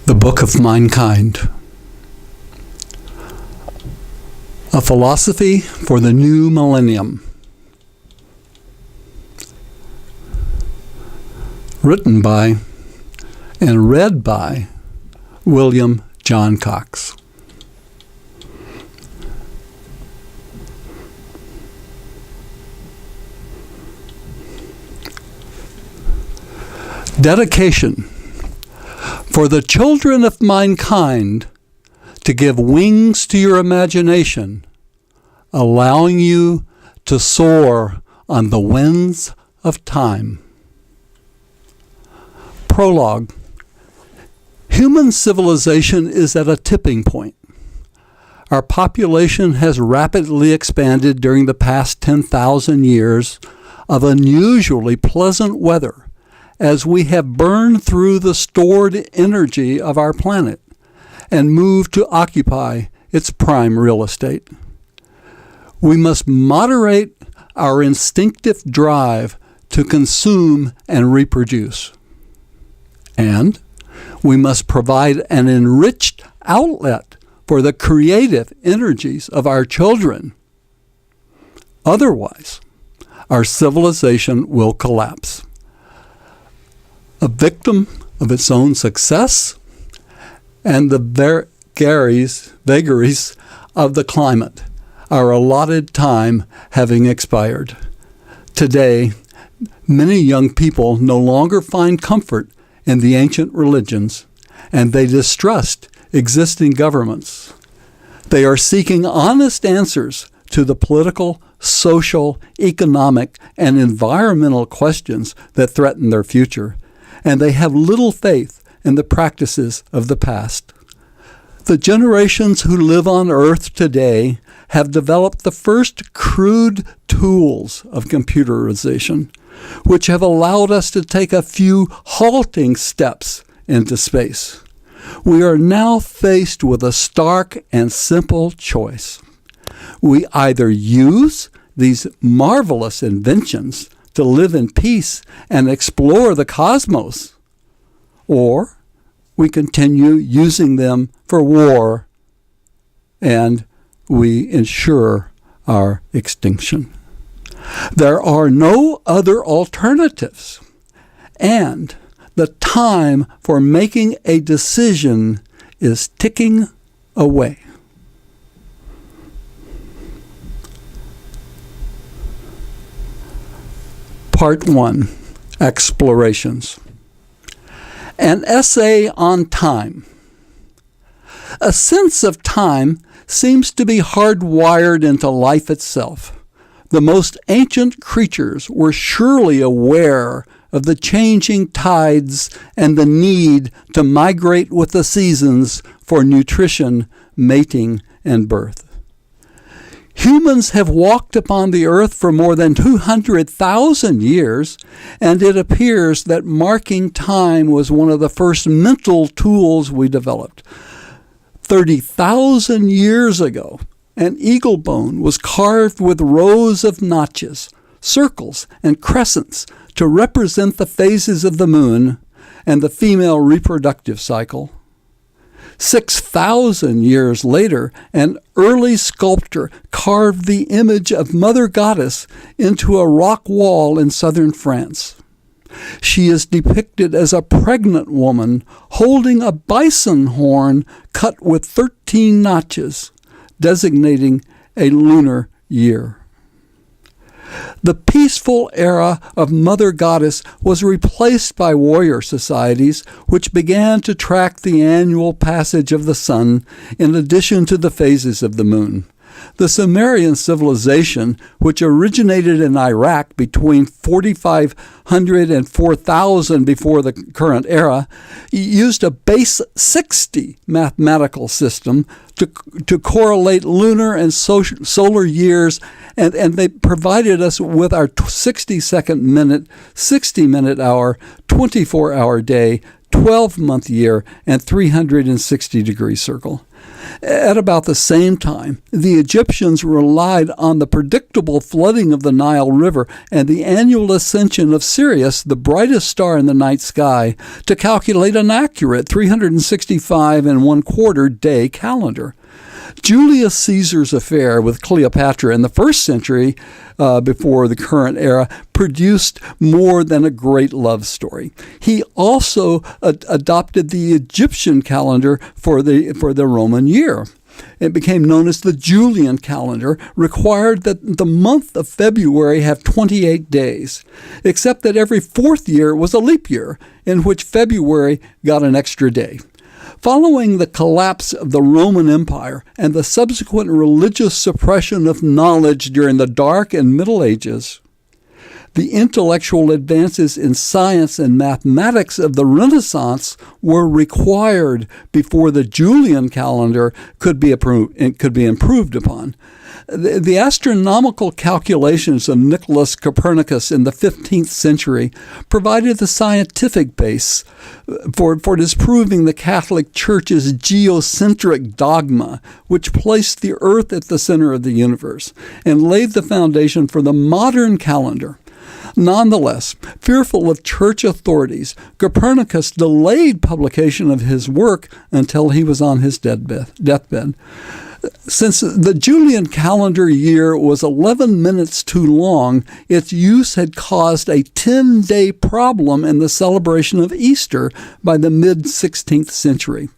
The Book of Mindkind, a philosophy for the new millennium. Written by and read by William John Cox. Dedication. For the children of mankind to give wings to your imagination, allowing you to soar on the winds of time. Prologue. Human civilization is at a tipping point. Our population has rapidly expanded during the past 10,000 years of unusually pleasant weather, as we have burned through the stored energy of our planet and moved to occupy its prime real estate. We must moderate our instinctive drive to consume and reproduce. And we must provide an enriched outlet for the creative energies of our children. Otherwise, our civilization will collapse. A victim of its own success and the vagaries of the climate, our allotted time having expired. Today, many young people no longer find comfort in the ancient religions, and they distrust existing governments. They are seeking honest answers to the political, social, economic, and environmental questions that threaten their future, and they have little faith in the practices of the past. The generations who live on Earth today have developed the first crude tools of computerization, which have allowed us to take a few halting steps into space. We are now faced with a stark and simple choice. We either use these marvelous inventions to live in peace and explore the cosmos, or we continue using them for war and we ensure our extinction. There are no other alternatives, and the time for making a decision is ticking away. Part 1. Explorations. An essay on time. A sense of time seems to be hardwired into life itself. The most ancient creatures were surely aware of the changing tides and the need to migrate with the seasons for nutrition, mating, and birth. Humans have walked upon the earth for more than 200,000 years, and it appears that marking time was one of the first mental tools we developed. 30,000 years ago, an eagle bone was carved with rows of notches, circles, and crescents to represent the phases of the moon and the female reproductive cycle. 6,000 years later, an early sculptor carved the image of Mother Goddess into a rock wall in southern France. She is depicted as a pregnant woman holding a bison horn cut with 13 notches, designating a lunar year. The peaceful era of Mother Goddess was replaced by warrior societies, which began to track the annual passage of the sun in addition to the phases of the moon. The Sumerian civilization, which originated in Iraq between 4,500 and 4,000 before the current era, used a base 60 mathematical system to correlate lunar and solar years, and they provided us with our 60-second minute, 60-minute hour, 24-hour day, 12-month year, and 360-degree circle. At about the same time, the Egyptians relied on the predictable flooding of the Nile River and the annual ascension of Sirius, the brightest star in the night sky, to calculate an accurate 365 and 1/4 day calendar. Julius Caesar's affair with Cleopatra in the 1st century before the current era produced more than a great love story. He also adopted the Egyptian calendar for the Roman year. It became known as the Julian calendar, required that the month of February have 28 days, except that every 4th year was a leap year, in which February got an extra day. Following the collapse of the Roman Empire and the subsequent religious suppression of knowledge during the Dark and Middle Ages, the intellectual advances in science and mathematics of the Renaissance were required before the Julian calendar could be improved upon. The astronomical calculations of Nicholas Copernicus in the 15th century provided the scientific base for disproving the Catholic Church's geocentric dogma, which placed the Earth at the center of the universe and laid the foundation for the modern calendar. Nonetheless, fearful of church authorities, Copernicus delayed publication of his work until he was on his deathbed. Since the Julian calendar year was 11 minutes too long, its use had caused a 10-day problem in the celebration of Easter by the mid-16th century.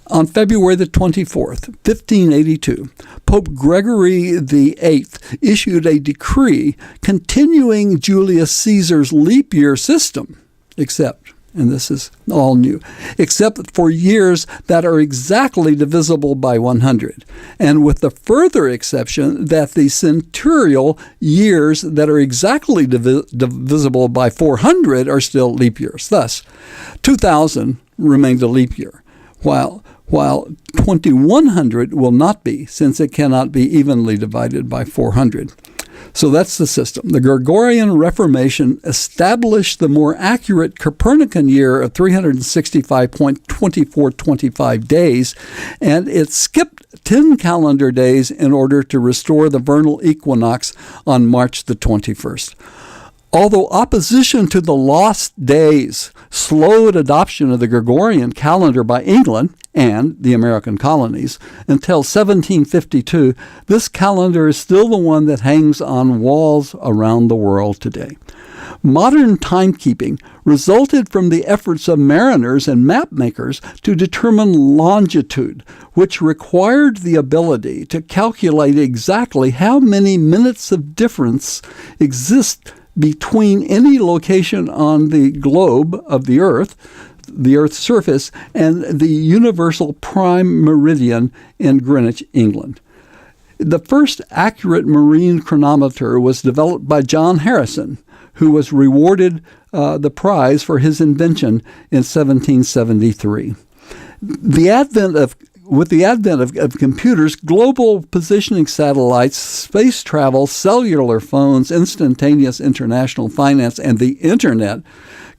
On February the 24th, 1582, Pope Gregory VIII issued a decree continuing Julius Caesar's leap year system, except, and this is all new, except for years that are exactly divisible by 100, and with the further exception that the centurial years that are exactly divisible by 400 are still leap years. Thus, 2000 remains a leap year, while 2100 will not be, since it cannot be evenly divided by 400. So that's the system. The Gregorian Reformation established the more accurate Copernican year of 365.2425 days, and it skipped 10 calendar days in order to restore the vernal equinox on March the 21st. Although opposition to the lost days slowed adoption of the Gregorian calendar by England and the American colonies until 1752, this calendar is still the one that hangs on walls around the world today. Modern timekeeping resulted from the efforts of mariners and mapmakers to determine longitude, which required the ability to calculate exactly how many minutes of difference exist between any location on the globe of the Earth's surface, and the universal prime meridian in Greenwich, England. The first accurate marine chronometer was developed by John Harrison, who was rewarded the prize for his invention in 1773. With the advent of computers, global positioning satellites, space travel, cellular phones, instantaneous international finance, and the Internet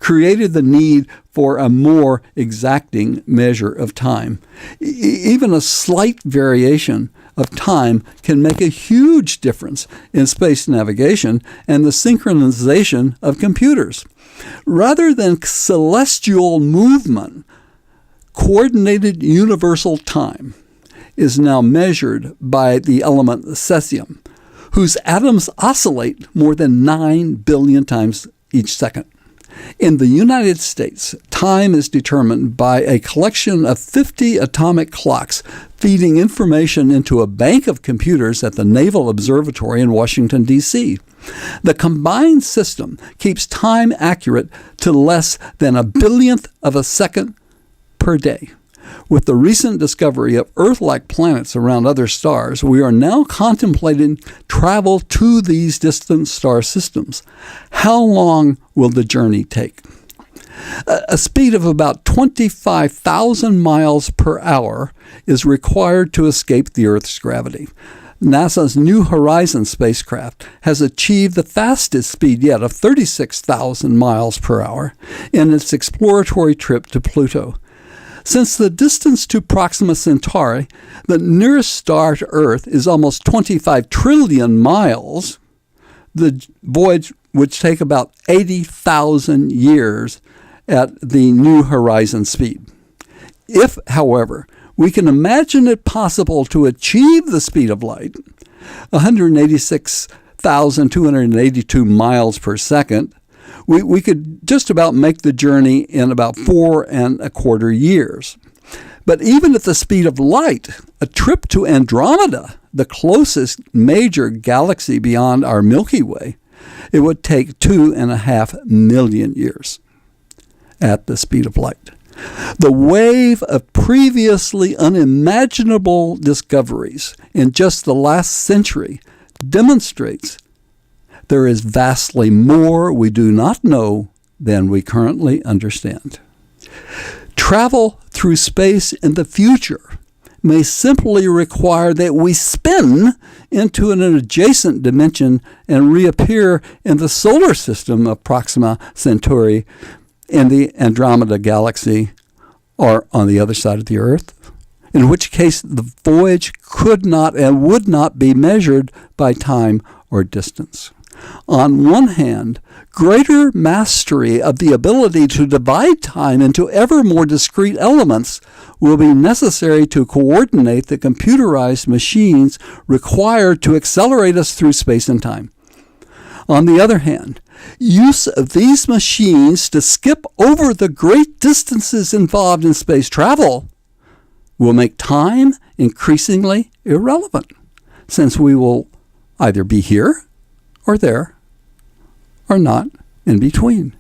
created the need for a more exacting measure of time. Even a slight variation of time can make a huge difference in space navigation and the synchronization of computers. Rather than celestial movement, coordinated universal time is now measured by the element cesium, whose atoms oscillate more than 9 billion times each second. In the United States, time is determined by a collection of 50 atomic clocks feeding information into a bank of computers at the Naval Observatory in Washington, D.C. The combined system keeps time accurate to less than a billionth of a second per day. With the recent discovery of Earth-like planets around other stars, we are now contemplating travel to these distant star systems. How long will the journey take? A speed of about 25,000 miles per hour is required to escape the Earth's gravity. NASA's New Horizons spacecraft has achieved the fastest speed yet of 36,000 miles per hour in its exploratory trip to Pluto. Since the distance to Proxima Centauri, the nearest star to Earth, is almost 25 trillion miles, the voyage would take about 80,000 years at the New Horizons speed. If, however, we can imagine it possible to achieve the speed of light, 186,282 miles per second, we could just about make the journey in about 4.25 years. But even at the speed of light, a trip to Andromeda, the closest major galaxy beyond our Milky Way, it would take 2.5 million years at the speed of light. The wave of previously unimaginable discoveries in just the last century demonstrates there is vastly more we do not know than we currently understand. Travel through space in the future may simply require that we spin into an adjacent dimension and reappear in the solar system of Proxima Centauri in the Andromeda galaxy or on the other side of the Earth, in which case the voyage could not and would not be measured by time or distance. On one hand, greater mastery of the ability to divide time into ever more discrete elements will be necessary to coordinate the computerized machines required to accelerate us through space and time. On the other hand, use of these machines to skip over the great distances involved in space travel will make time increasingly irrelevant, since we will either be here or there, or not in between.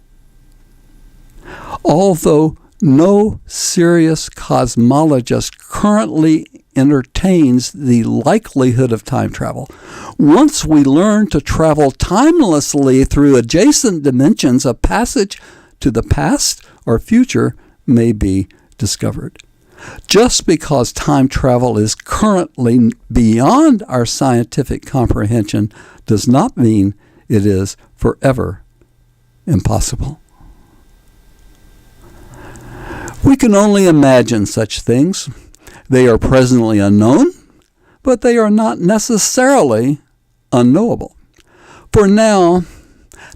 Although no serious cosmologist currently entertains the likelihood of time travel, once we learn to travel timelessly through adjacent dimensions, a passage to the past or future may be discovered. Just because time travel is currently beyond our scientific comprehension does not mean it is forever impossible. We can only imagine such things. They are presently unknown, but they are not necessarily unknowable. For now,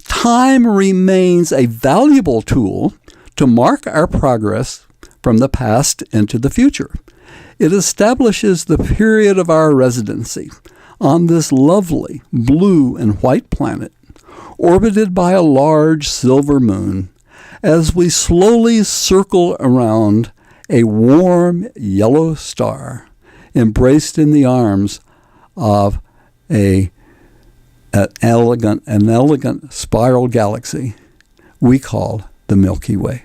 time remains a valuable tool to mark our progress from the past into the future. It establishes the period of our residency on this lovely blue and white planet, orbited by a large silver moon, as we slowly circle around a warm yellow star embraced in the arms of an elegant spiral galaxy we call the Milky Way.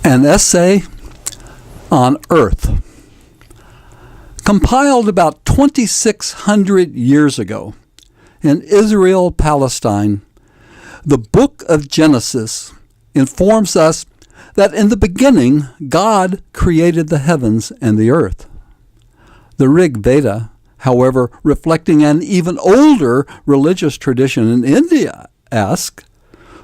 An essay on Earth, compiled about 2,600 years ago in Israel, Palestine. The book of Genesis informs us that in the beginning, God created the heavens and the earth. The Rig Veda, however, reflecting an even older religious tradition in India, asks,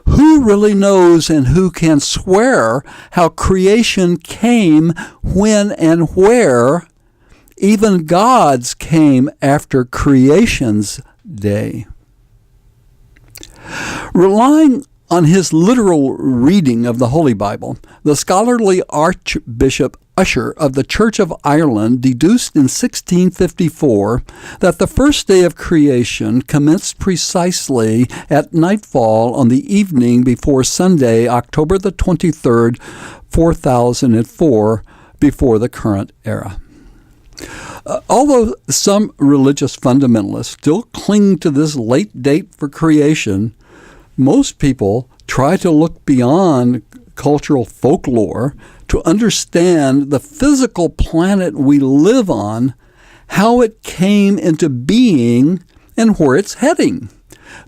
who really knows and who can swear how creation came, when and where even gods came after creation's day? Relying on his literal reading of the Holy Bible, the scholarly Archbishop Usher of the Church of Ireland deduced in 1654 that the first day of creation commenced precisely at nightfall on the evening before Sunday, October the 23rd, 4004, before the current era. Although some religious fundamentalists still cling to this late date for creation, most people try to look beyond cultural folklore to understand the physical planet we live on, how it came into being, and where it's heading.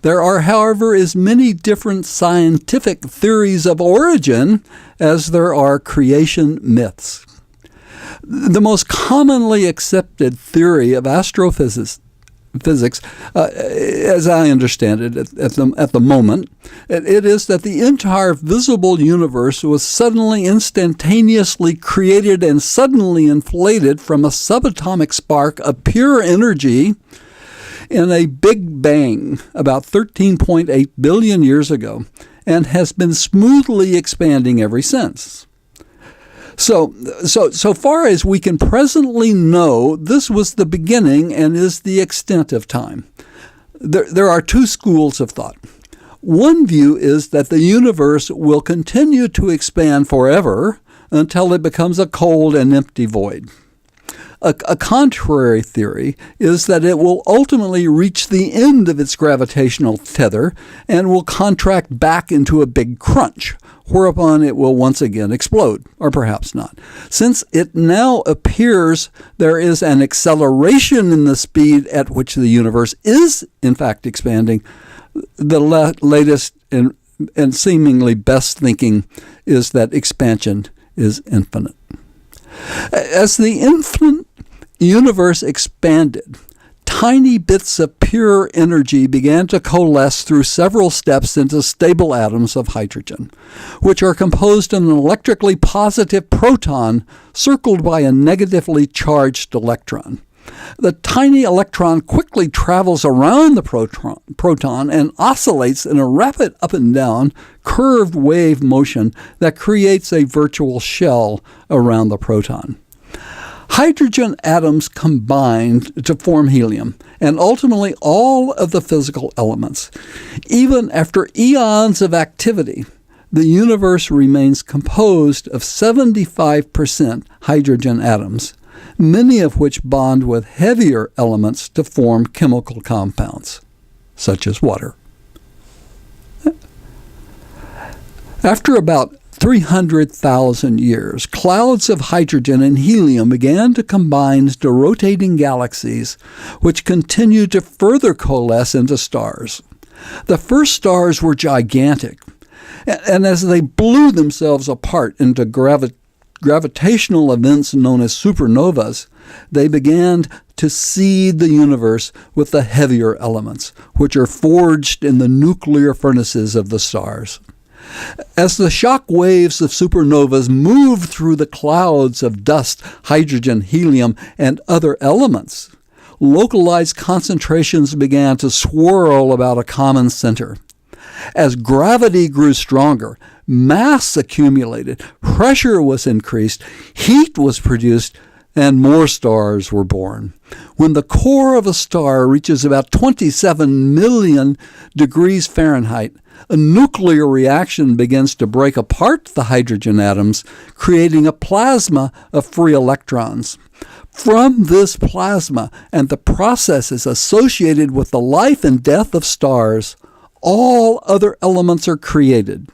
There are, however, as many different scientific theories of origin as there are creation myths. The most commonly accepted theory of astrophysics, as I understand it at the moment, it is that the entire visible universe was suddenly, instantaneously created and suddenly inflated from a subatomic spark of pure energy in a Big Bang about 13.8 billion years ago, and has been smoothly expanding ever since. So far as we can presently know, this was the beginning and is the extent of time. There are two schools of thought. One view is that the universe will continue to expand forever until it becomes a cold and empty void. A contrary theory is that it will ultimately reach the end of its gravitational tether and will contract back into a big crunch, whereupon it will once again explode, or perhaps not. Since it now appears there is an acceleration in the speed at which the universe is, in fact, expanding, the latest and seemingly best thinking is that expansion is infinite. As the infinite universe expanded, tiny bits of pure energy began to coalesce through several steps into stable atoms of hydrogen, which are composed of an electrically positive proton circled by a negatively charged electron. The tiny electron quickly travels around the proton and oscillates in a rapid up and down curved wave motion that creates a virtual shell around the proton. Hydrogen atoms combined to form helium, and ultimately all of the physical elements. Even after eons of activity, the universe remains composed of 75% hydrogen atoms, many of which bond with heavier elements to form chemical compounds, such as water. After about 300,000 years, clouds of hydrogen and helium began to combine to rotating galaxies, which continued to further coalesce into stars. The first stars were gigantic, and as they blew themselves apart into gravitational events known as supernovas, they began to seed the universe with the heavier elements, which are forged in the nuclear furnaces of the stars. As the shock waves of supernovas moved through the clouds of dust, hydrogen, helium, and other elements, localized concentrations began to swirl about a common center. As gravity grew stronger, mass accumulated, pressure was increased, heat was produced, and more stars were born. When the core of a star reaches about 27 million degrees Fahrenheit, a nuclear reaction begins to break apart the hydrogen atoms, creating a plasma of free electrons. From this plasma and the processes associated with the life and death of stars, all other elements are created,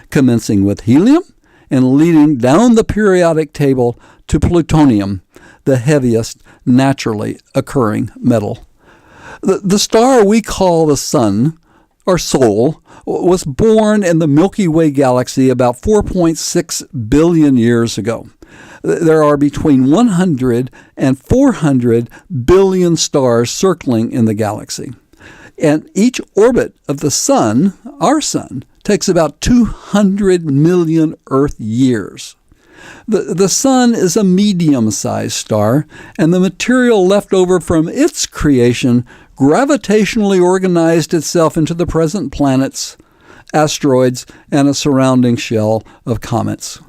commencing with helium and leading down the periodic table to plutonium, the heaviest naturally occurring metal. The star we call the Sun, or Sol, was born in the Milky Way galaxy about 4.6 billion years ago. There are between 100 and 400 billion stars circling in the galaxy. And each orbit of the Sun, our Sun, takes about 200 million Earth years. The Sun is a medium-sized star, and the material left over from its creation gravitationally organized itself into the present planets, asteroids, and a surrounding shell of comets.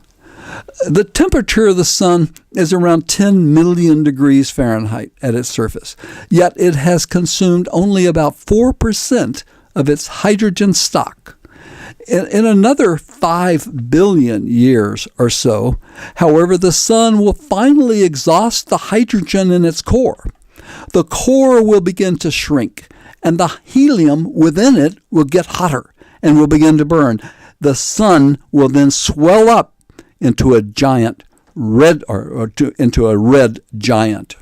The temperature of the Sun is around 10 million degrees Fahrenheit at its surface, yet it has consumed only about 4% of its hydrogen stock. In another 5 billion years or so, however, the Sun will finally exhaust the hydrogen in its core. The core will begin to shrink, and the helium within it will get hotter and will begin to burn. The Sun will then swell up into a giant into a red giant.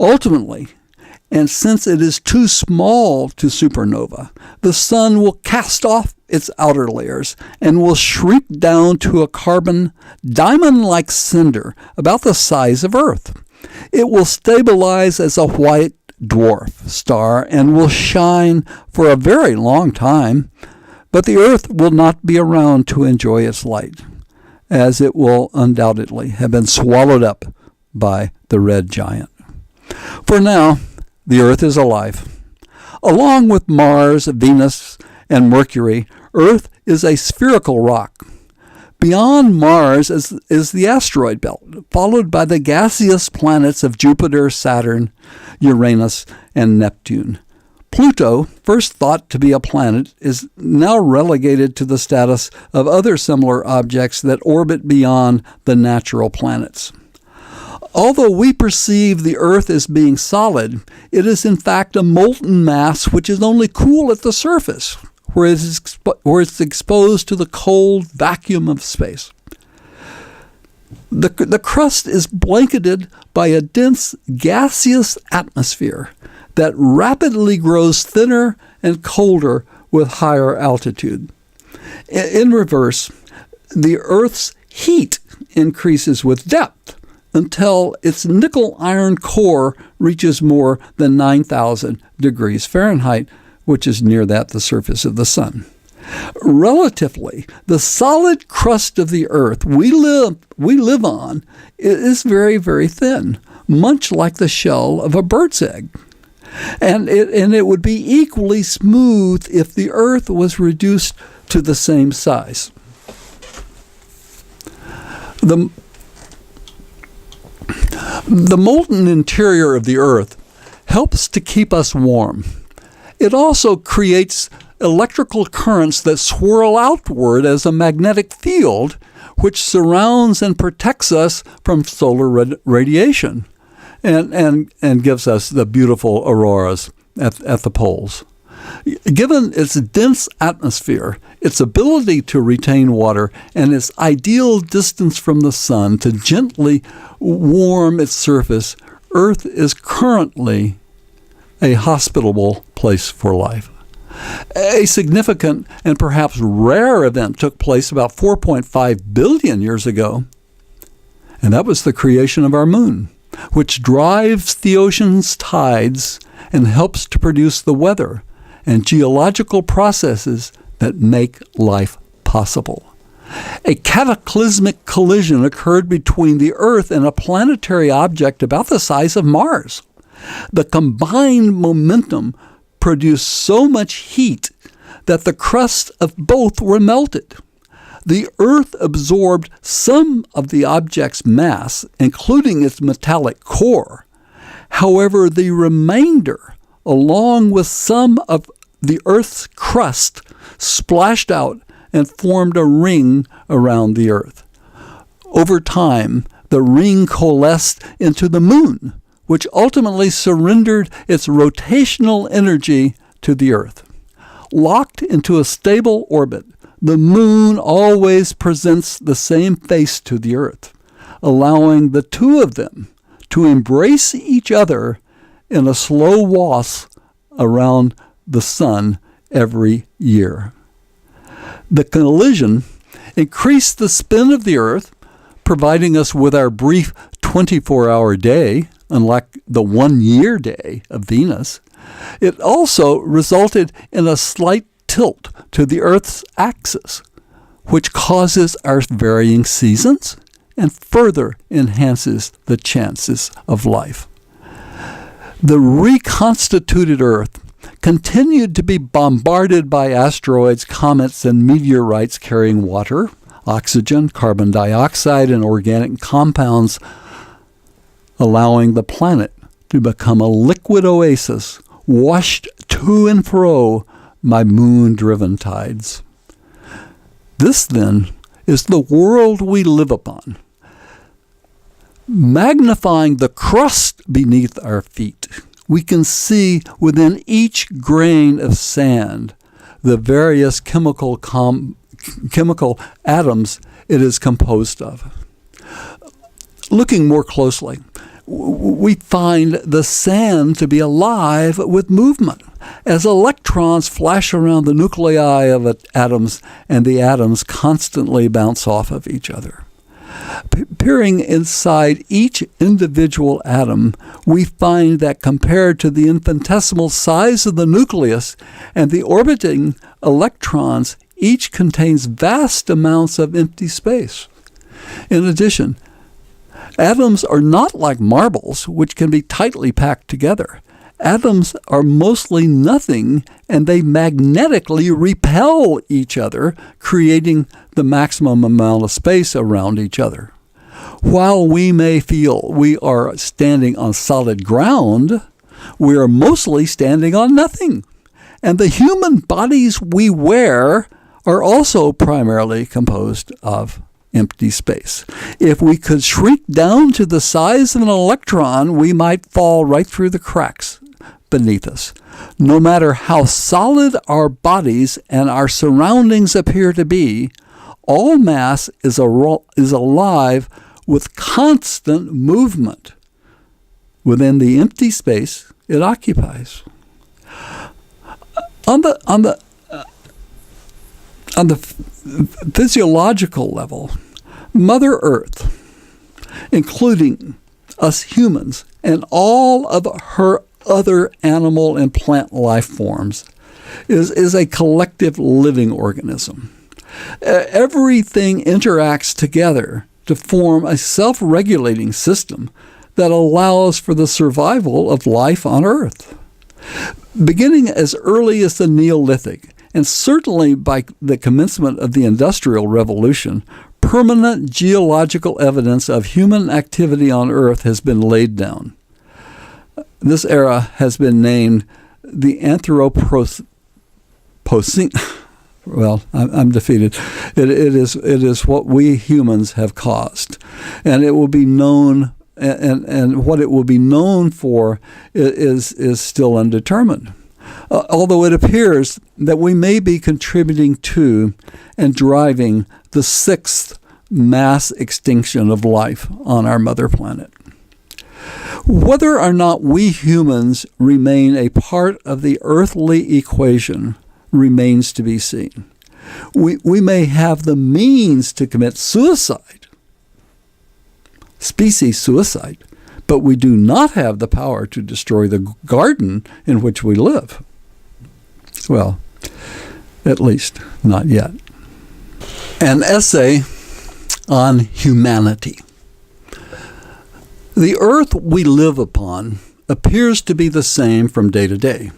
Ultimately, And since it is too small to supernova, the sun will cast off its outer layers and will shrink down to a carbon diamond-like cinder about the size of Earth. It will stabilize as a white dwarf star and will shine for a very long time, but the Earth will not be around to enjoy its light, as it will undoubtedly have been swallowed up by the red giant. For now, the Earth is alive. Along with Mars, Venus, and Mercury, Earth is a spherical rock. Beyond Mars is the asteroid belt, followed by the gaseous planets of Jupiter, Saturn, Uranus, and Neptune. Pluto, first thought to be a planet, is now relegated to the status of other similar objects that orbit beyond the natural planets. Although we perceive the Earth as being solid, it is in fact a molten mass which is only cool at the surface, where it's exposed to the cold vacuum of space. The crust is blanketed by a dense gaseous atmosphere that rapidly grows thinner and colder with higher altitude. In reverse, the Earth's heat increases with depth until its nickel-iron core reaches more than 9,000 degrees Fahrenheit, which is near the surface of the sun. Relatively, the solid crust of the Earth we live on is very, very thin, much like the shell of a bird's egg. And it would be equally smooth if the Earth was reduced to the same size. The molten interior of the Earth helps to keep us warm. It also creates electrical currents that swirl outward as a magnetic field, which surrounds and protects us from solar radiation and gives us the beautiful auroras at the poles. Given its dense atmosphere, its ability to retain water, and its ideal distance from the sun to gently warm its surface, Earth is currently a hospitable place for life. A significant and perhaps rare event took place about 4.5 billion years ago, and that was the creation of our moon, which drives the ocean's tides and helps to produce the weather and geological processes that make life possible. A cataclysmic collision occurred between the Earth and a planetary object about the size of Mars. The combined momentum produced so much heat that the crust of both were melted. The Earth absorbed some of the object's mass, including its metallic core. However, the remainder, along with some of the Earth's crust, splashed out and formed a ring around the Earth. Over time, the ring coalesced into the moon, which ultimately surrendered its rotational energy to the Earth. Locked into a stable orbit, the moon always presents the same face to the Earth, allowing the two of them to embrace each other in a slow waltz around the sun every year. The collision increased the spin of the Earth, providing us with our brief 24-hour day, unlike the 1-year day of Venus. It also resulted in a slight tilt to the Earth's axis, which causes our varying seasons and further enhances the chances of life. The reconstituted Earth continued to be bombarded by asteroids, comets, and meteorites carrying water, oxygen, carbon dioxide, and organic compounds, allowing the planet to become a liquid oasis washed to and fro by moon-driven tides. This, then, is the world we live upon. Magnifying the crust beneath our feet, we can see within each grain of sand the various chemical atoms it is composed of. Looking more closely, we find the sand to be alive with movement as electrons flash around the nuclei of atoms, and the atoms constantly bounce off of each other. Peering inside each individual atom, we find that compared to the infinitesimal size of the nucleus and the orbiting electrons, each contains vast amounts of empty space. In addition, atoms are not like marbles, which can be tightly packed together. Atoms are mostly nothing, and they magnetically repel each other, creating the maximum amount of space around each other. While we may feel we are standing on solid ground, we are mostly standing on nothing. And the human bodies we wear are also primarily composed of empty space. If we could shrink down to the size of an electron, we might fall right through the cracks beneath us. No matter how solid our bodies and our surroundings appear to be, all mass is alive with constant movement within the empty space it occupies. On the physiological level, Mother Earth, including us humans and all of her other animal and plant life forms, is a collective living organism. Everything interacts together to form a self-regulating system that allows for the survival of life on Earth. Beginning as early as the Neolithic, and certainly by the commencement of the Industrial Revolution, permanent geological evidence of human activity on Earth has been laid down. This era has been named the Anthropocene. Well, I'm defeated. It is what we humans have caused, and it will be known. And what it will be known for is still undetermined. Although it appears that we may be contributing to and driving the sixth mass extinction of life on our mother planet. Whether or not we humans remain a part of the earthly equation remains to be seen. We may have the means to commit suicide, species suicide, but we do not have the power to destroy the garden in which we live. Well, at least not yet. An essay on humanity. The earth we live upon appears to be the same from day to day.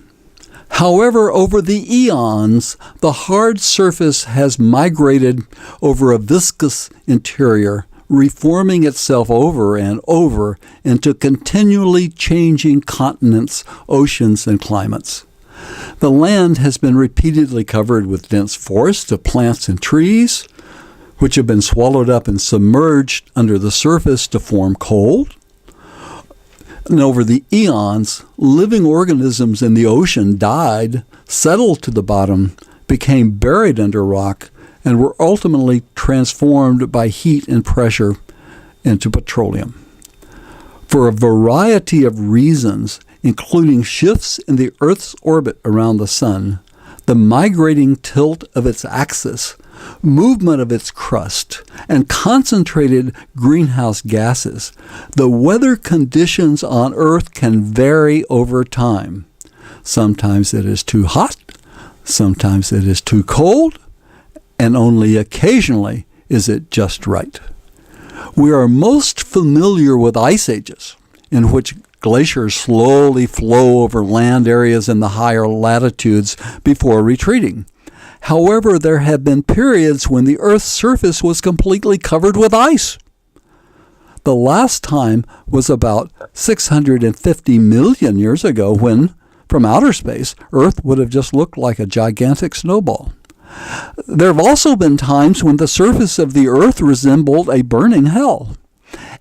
However, over the eons, the hard surface has migrated over a viscous interior, reforming itself over and over into continually changing continents, oceans, and climates. The land has been repeatedly covered with dense forests of plants and trees, which have been swallowed up and submerged under the surface to form cold. And over the eons, living organisms in the ocean died, settled to the bottom, became buried under rock, and were ultimately transformed by heat and pressure into petroleum. For a variety of reasons, including shifts in the Earth's orbit around the sun, the migrating tilt of its axis, movement of its crust, and concentrated greenhouse gases, the weather conditions on Earth can vary over time. Sometimes it is too hot, sometimes it is too cold, and only occasionally is it just right. We are most familiar with ice ages, in which glaciers slowly flow over land areas in the higher latitudes before retreating. However, there have been periods when the Earth's surface was completely covered with ice. The last time was about 650 million years ago when, from outer space, Earth would have just looked like a gigantic snowball. There have also been times when the surface of the Earth resembled a burning hell.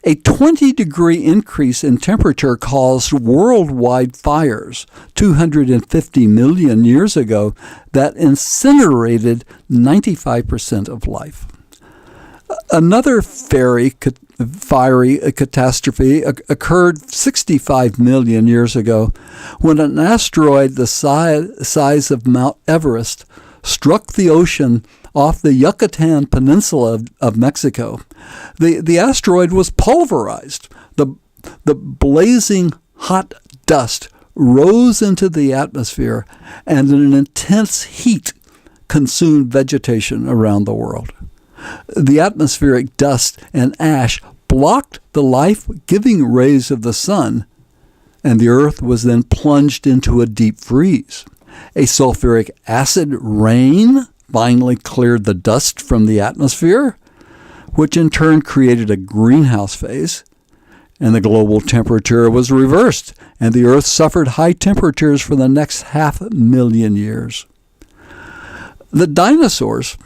A 20-degree increase in temperature caused worldwide fires 250 million years ago that incinerated 95% of life. Another very fiery catastrophe occurred 65 million years ago when an asteroid the size of Mount Everest struck the ocean off the Yucatan Peninsula of Mexico. The asteroid was pulverized. The blazing hot dust rose into the atmosphere, and an intense heat consumed vegetation around the world. The atmospheric dust and ash blocked the life-giving rays of the sun, and the earth was then plunged into a deep freeze. A sulfuric acid rain finally cleared the dust from the atmosphere, which in turn created a greenhouse phase, and the global temperature was reversed, and the earth suffered high temperatures for the next 500,000 years. The dinosaurs,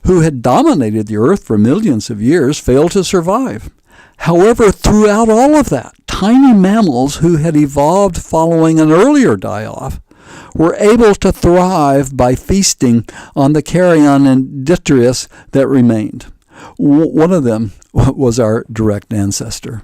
who had dominated the earth for millions of years, failed to survive. However, throughout all of that, tiny mammals who had evolved following an earlier die-off were able to thrive by feasting on the carrion and detritus that remained. One of them was our direct ancestor.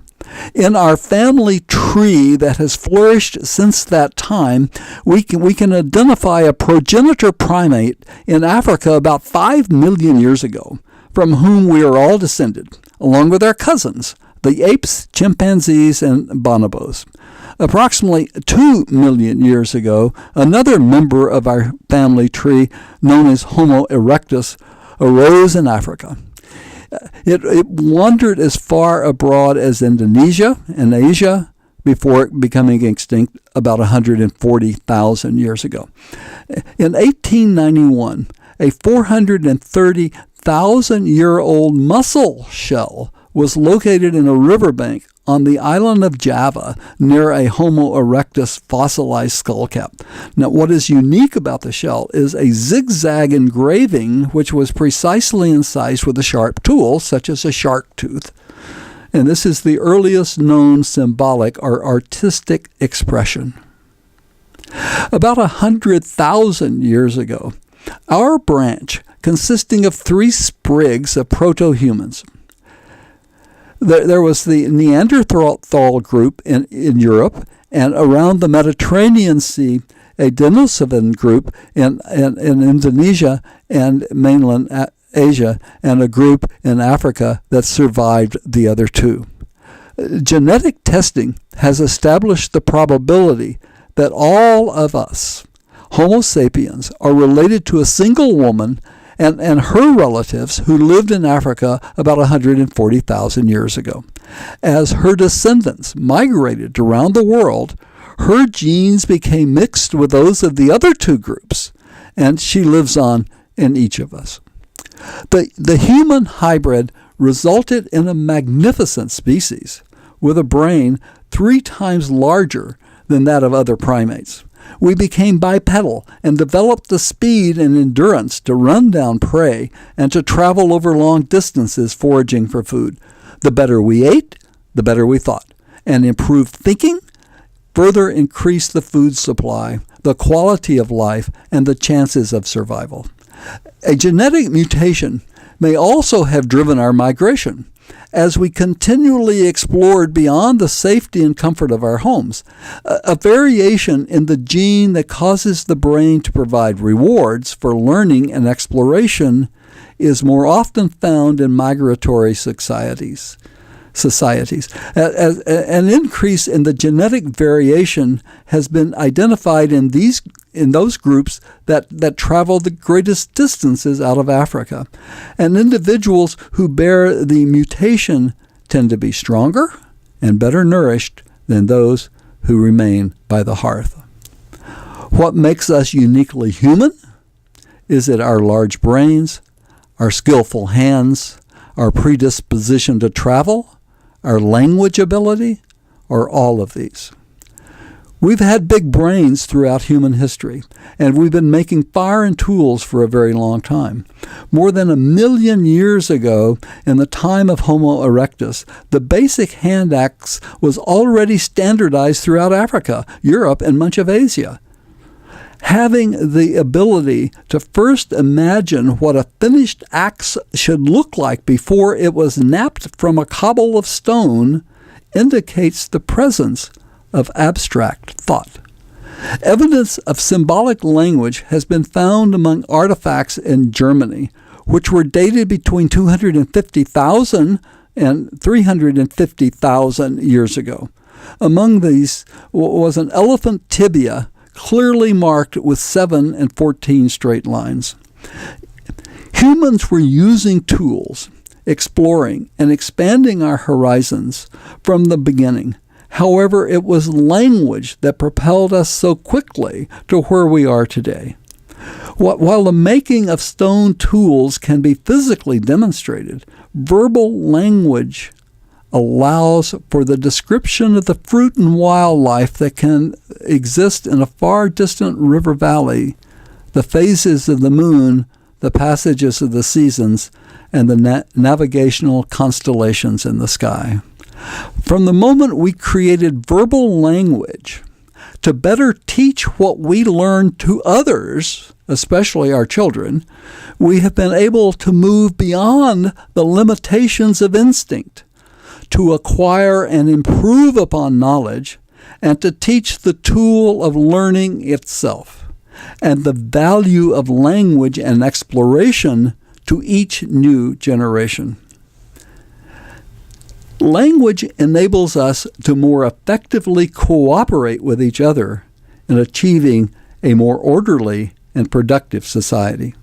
In our family tree that has flourished since that time, we can identify a progenitor primate in Africa about 5 million years ago, from whom we are all descended, along with our cousins, the apes, chimpanzees, and bonobos. Approximately 2 million years ago, another member of our family tree, known as Homo erectus, arose in Africa. It wandered as far abroad as Indonesia and Asia before becoming extinct about 140,000 years ago. In 1891, a 430,000-year-old mussel shell was located in a riverbank on the island of Java near a Homo erectus fossilized skullcap. Now, what is unique about the shell is a zigzag engraving which was precisely incised with a sharp tool, such as a shark tooth. And this is the earliest known symbolic or artistic expression. About 100,000 years ago, our branch, consisting of 3 sprigs of proto-humans, there was the Neanderthal group in Europe, and around the Mediterranean Sea, a Denisovan group in Indonesia and mainland Asia, and a group in Africa that survived the other 2. Genetic testing has established the probability that all of us, Homo sapiens, are related to a single woman and her relatives who lived in Africa about 140,000 years ago. As her descendants migrated around the world, her genes became mixed with those of the other 2 groups, and she lives on in each of us. The human hybrid resulted in a magnificent species with a brain 3 times larger than that of other primates. We became bipedal and developed the speed and endurance to run down prey and to travel over long distances foraging for food. The better we ate, the better we thought, and improved thinking further increased the food supply, the quality of life, and the chances of survival. A genetic mutation may also have driven our migration, as we continually explored beyond the safety and comfort of our homes. A variation in the gene that causes the brain to provide rewards for learning and exploration is more often found in migratory societies. An increase in the genetic variation has been identified in those groups that travel the greatest distances out of Africa. And individuals who bear the mutation tend to be stronger and better nourished than those who remain by the hearth. What makes us uniquely human is that our large brains, our skillful hands, our predisposition to travel, our language ability, or all of these. We've had big brains throughout human history, and we've been making fire and tools for a very long time. More than 1 million years ago, in the time of Homo erectus, the basic hand axe was already standardized throughout Africa, Europe, and much of Asia. Having the ability to first imagine what a finished axe should look like before it was napped from a cobble of stone indicates the presence of abstract thought. Evidence of symbolic language has been found among artifacts in Germany, which were dated between 250,000 and 350,000 years ago. Among these was an elephant tibia, clearly marked with 7 and 14 straight lines. Humans were using tools, exploring and expanding our horizons from the beginning. However, it was language that propelled us so quickly to where we are today. While the making of stone tools can be physically demonstrated, verbal language allows for the description of the fruit and wildlife that can exist in a far distant river valley, the phases of the moon, the passages of the seasons, and the navigational constellations in the sky. From the moment we created verbal language to better teach what we learn to others, especially our children, we have been able to move beyond the limitations of instinct, to acquire and improve upon knowledge, and to teach the tool of learning itself, and the value of language and exploration to each new generation. Language enables us to more effectively cooperate with each other in achieving a more orderly and productive society.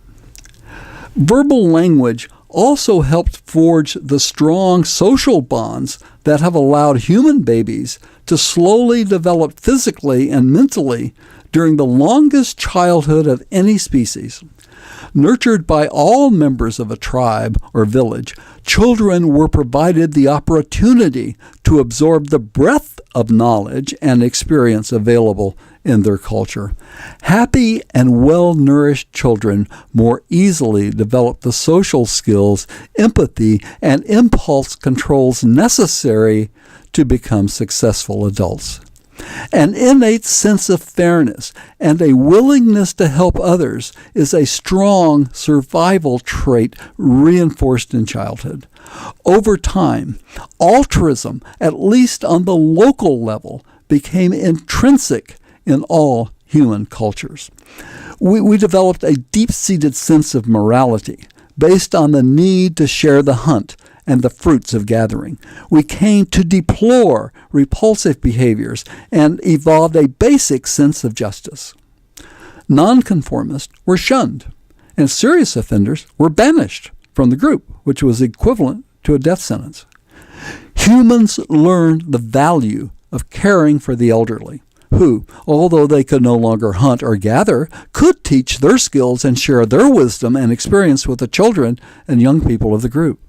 Verbal language also helped forge the strong social bonds that have allowed human babies to slowly develop physically and mentally during the longest childhood of any species. Nurtured by all members of a tribe or village, children were provided the opportunity to absorb the breadth of knowledge and experience available in their culture. Happy and well-nourished children more easily develop the social skills, empathy, and impulse controls necessary to become successful adults. An innate sense of fairness and a willingness to help others is a strong survival trait reinforced in childhood. Over time, altruism, at least on the local level, became intrinsic in all human cultures. We developed a deep-seated sense of morality based on the need to share the hunt and the fruits of gathering. We came to deplore repulsive behaviors and evolved a basic sense of justice. Nonconformists were shunned, and serious offenders were banished from the group, which was equivalent to a death sentence. Humans learned the value of caring for the elderly, who, although they could no longer hunt or gather, could teach their skills and share their wisdom and experience with the children and young people of the group.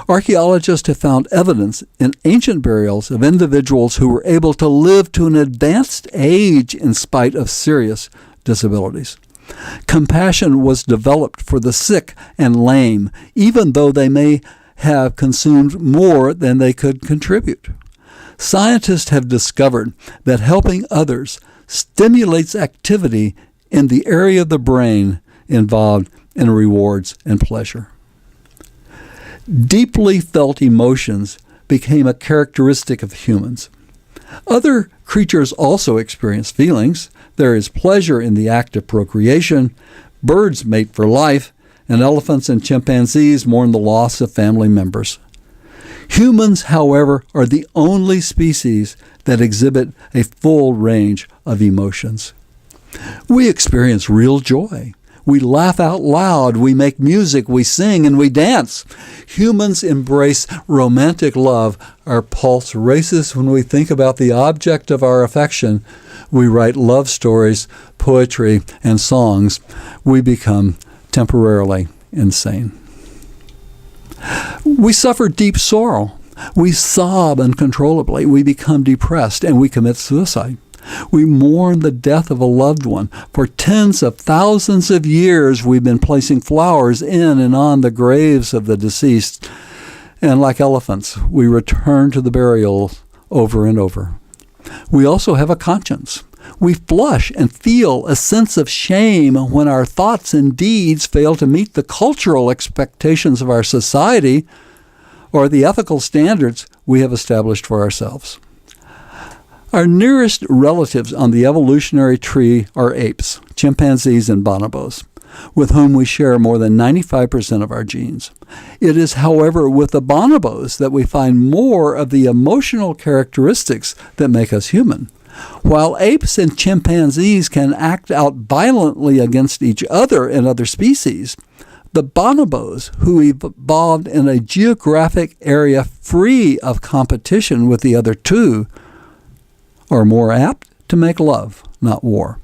Archaeologists have found evidence in ancient burials of individuals who were able to live to an advanced age in spite of serious disabilities. Compassion was developed for the sick and lame, even though they may have consumed more than they could contribute. Scientists have discovered that helping others stimulates activity in the area of the brain involved in rewards and pleasure. Deeply felt emotions became a characteristic of humans. Other creatures also experience feelings. There is pleasure in the act of procreation. Birds mate for life, and elephants and chimpanzees mourn the loss of family members. Humans, however, are the only species that exhibit a full range of emotions. We experience real joy. We laugh out loud, we make music, we sing, and we dance. Humans embrace romantic love. Our pulse races when we think about the object of our affection. We write love stories, poetry, and songs. We become temporarily insane. We suffer deep sorrow. We sob uncontrollably. We become depressed, and we commit suicide. We mourn the death of a loved one. For tens of thousands of years, we've been placing flowers in and on the graves of the deceased. And like elephants, we return to the burial over and over. We also have a conscience. We flush and feel a sense of shame when our thoughts and deeds fail to meet the cultural expectations of our society or the ethical standards we have established for ourselves. Our nearest relatives on the evolutionary tree are apes, chimpanzees, and bonobos, with whom we share more than 95% of our genes. It is, however, with the bonobos that we find more of the emotional characteristics that make us human. While apes and chimpanzees can act out violently against each other and other species, the bonobos, who evolved in a geographic area free of competition with the other two, are more apt to make love, not war.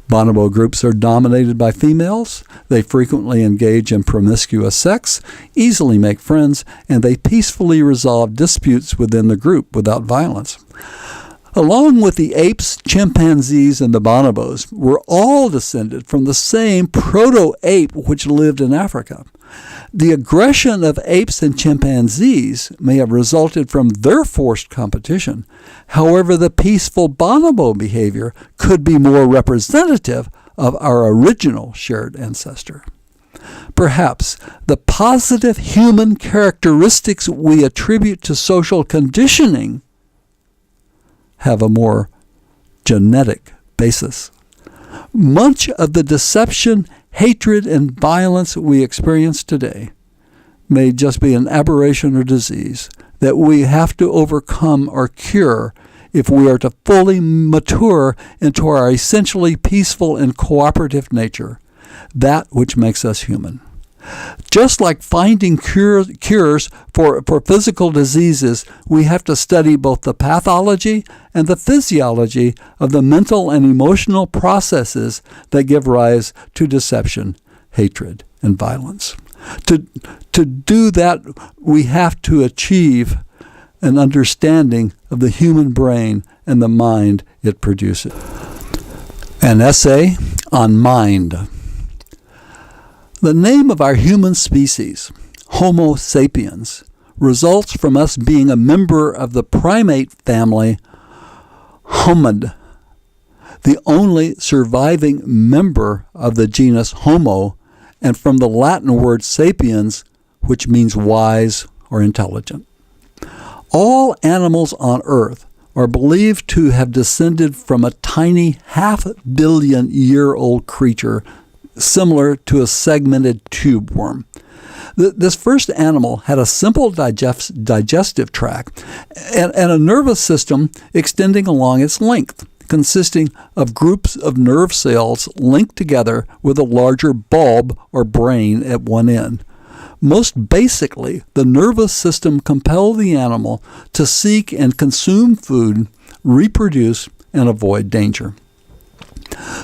Bonobo groups are dominated by females. They frequently engage in promiscuous sex, easily make friends, and they peacefully resolve disputes within the group without violence. Along with the apes, chimpanzees, and the bonobos, we're all descended from the same proto-ape which lived in Africa. The aggression of apes and chimpanzees may have resulted from their forced competition. However, the peaceful bonobo behavior could be more representative of our original shared ancestor. Perhaps the positive human characteristics we attribute to social conditioning have a more genetic basis. Much of the deception, hatred, and violence we experience today may just be an aberration or disease that we have to overcome or cure if we are to fully mature into our essentially peaceful and cooperative nature, that which makes us human. Just like finding cures for physical diseases, we have to study both the pathology and the physiology of the mental and emotional processes that give rise to deception, hatred, and violence. To do that, we have to achieve an understanding of the human brain and the mind it produces. An essay on mind. The name of our human species, Homo sapiens, results from us being a member of the primate family Homid, the only surviving member of the genus Homo, and from the Latin word sapiens, which means wise or intelligent. All animals on Earth are believed to have descended from a tiny half-billion-year-old creature similar to a segmented tube worm. This first animal had a simple digestive tract and a nervous system extending along its length, consisting of groups of nerve cells linked together with a larger bulb or brain at one end. Most basically, the nervous system compelled the animal to seek and consume food, reproduce, and avoid danger.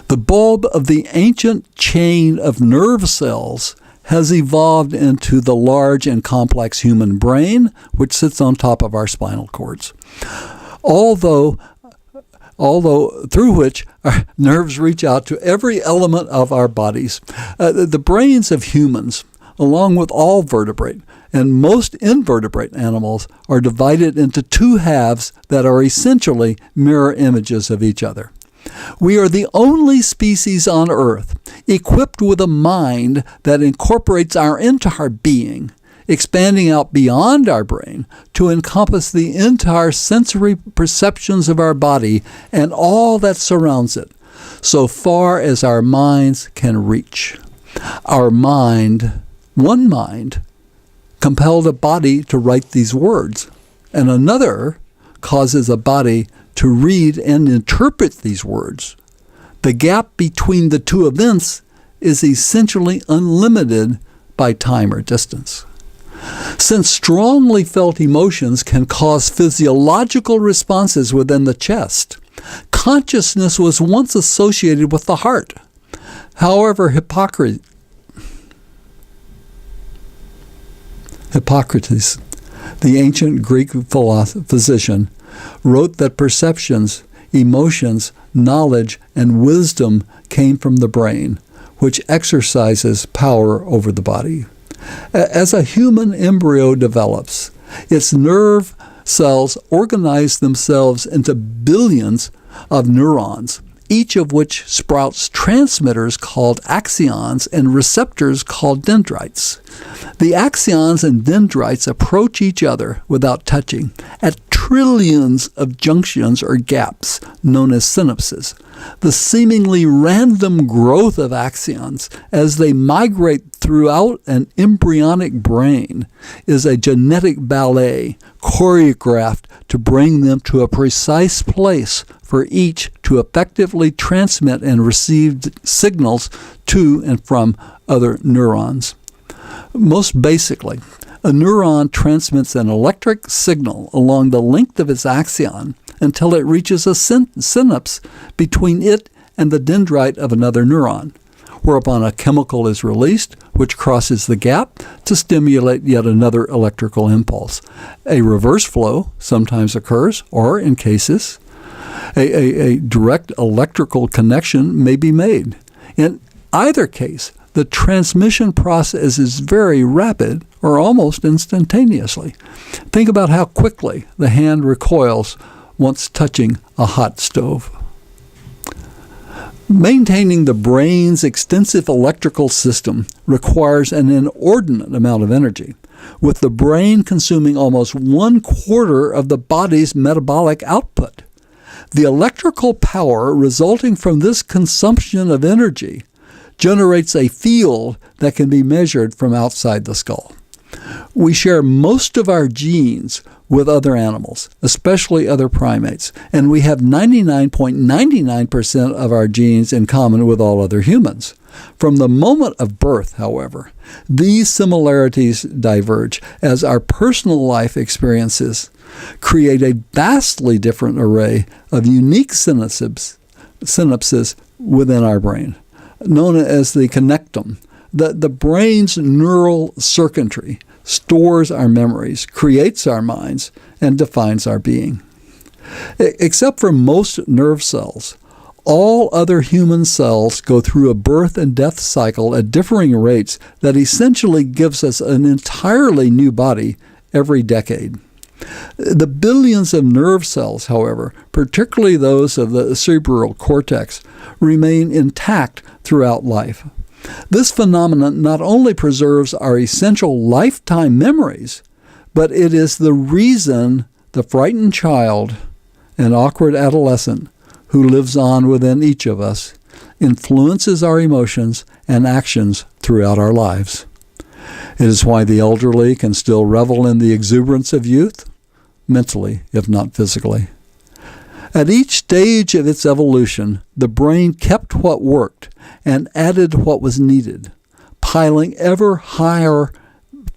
The bulb of the ancient chain of nerve cells has evolved into the large and complex human brain, which sits on top of our spinal cords. Although through which our nerves reach out to every element of our bodies. The brains of humans, along with all vertebrate and most invertebrate animals, are divided into two halves that are essentially mirror images of each other. We are the only species on Earth equipped with a mind that incorporates our entire being, expanding out beyond our brain to encompass the entire sensory perceptions of our body and all that surrounds it, so far as our minds can reach. Our mind, one mind, compelled a body to write these words, and another causes a body to read and interpret these words. The gap between the two events is essentially unlimited by time or distance. Since strongly felt emotions can cause physiological responses within the chest, consciousness was once associated with the heart. However, Hippocrates, the ancient Greek physician, wrote that perceptions, emotions, knowledge, and wisdom came from the brain, which exercises power over the body. As a human embryo develops, its nerve cells organize themselves into billions of neurons, each of which sprouts transmitters called axons and receptors called dendrites. The axons and dendrites approach each other without touching at trillions of junctions or gaps known as synapses. The seemingly random growth of axons as they migrate throughout an embryonic brain is a genetic ballet choreographed to bring them to a precise place for each to effectively transmit and receive signals to and from other neurons. Most basically, a neuron transmits an electric signal along the length of its axon until it reaches a synapse between it and the dendrite of another neuron, whereupon a chemical is released which crosses the gap to stimulate yet another electrical impulse. A reverse flow sometimes occurs, or in cases, a direct electrical connection may be made. In either case, the transmission process is very rapid or almost instantaneously. Think about how quickly the hand recoils once touching a hot stove. Maintaining the brain's extensive electrical system requires an inordinate amount of energy, with the brain consuming almost 1/4 of the body's metabolic output. The electrical power resulting from this consumption of energy generates a field that can be measured from outside the skull. We share most of our genes with other animals, especially other primates, and we have 99.99% of our genes in common with all other humans. From the moment of birth, however, these similarities diverge as our personal life experiences create a vastly different array of unique synapses within our brain, known as the connectome. The brain's neural circuitry stores our memories, creates our minds, and defines our being. Except for most nerve cells, all other human cells go through a birth and death cycle at differing rates that essentially gives us an entirely new body every decade. The billions of nerve cells, however, particularly those of the cerebral cortex, remain intact throughout life. This phenomenon not only preserves our essential lifetime memories, but it is the reason the frightened child and awkward adolescent who lives on within each of us influences our emotions and actions throughout our lives. It is why the elderly can still revel in the exuberance of youth, mentally, if not physically. At each stage of its evolution, the brain kept what worked and added what was needed, piling ever higher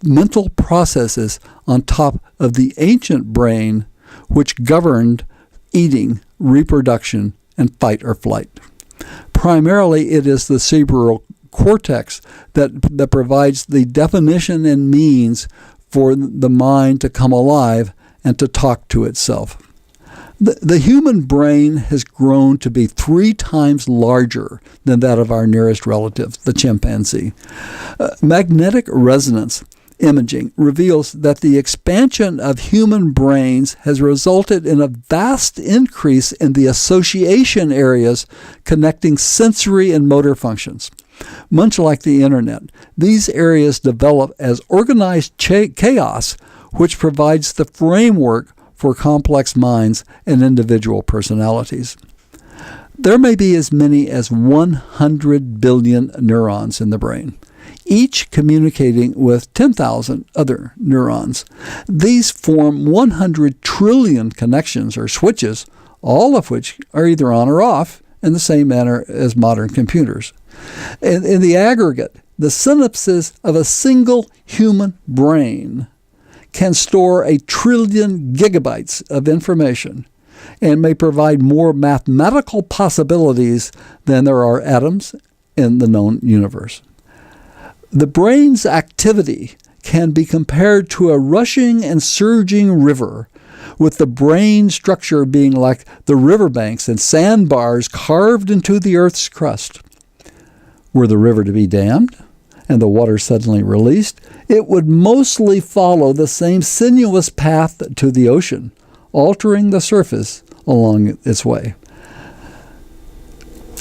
mental processes on top of the ancient brain, which governed eating, reproduction, and fight or flight. Primarily, it is the cerebral cortex that provides the definition and means for the mind to come alive and to talk to itself. The human brain has grown to be 3 times larger than that of our nearest relative, the chimpanzee. Magnetic resonance imaging reveals that the expansion of human brains has resulted in a vast increase in the association areas connecting sensory and motor functions. Much like the internet, these areas develop as organized chaos, which provides the framework for complex minds and individual personalities. There may be as many as 100 billion neurons in the brain, each communicating with 10,000 other neurons. These form 100 trillion connections or switches, all of which are either on or off in the same manner as modern computers. In the aggregate, the synapses of a single human brain can store 1 trillion gigabytes of information and may provide more mathematical possibilities than there are atoms in the known universe. The brain's activity can be compared to a rushing and surging river, with the brain structure being like the riverbanks and sandbars carved into the earth's crust. Were the river to be dammed and the water suddenly released, it would mostly follow the same sinuous path to the ocean, altering the surface along its way.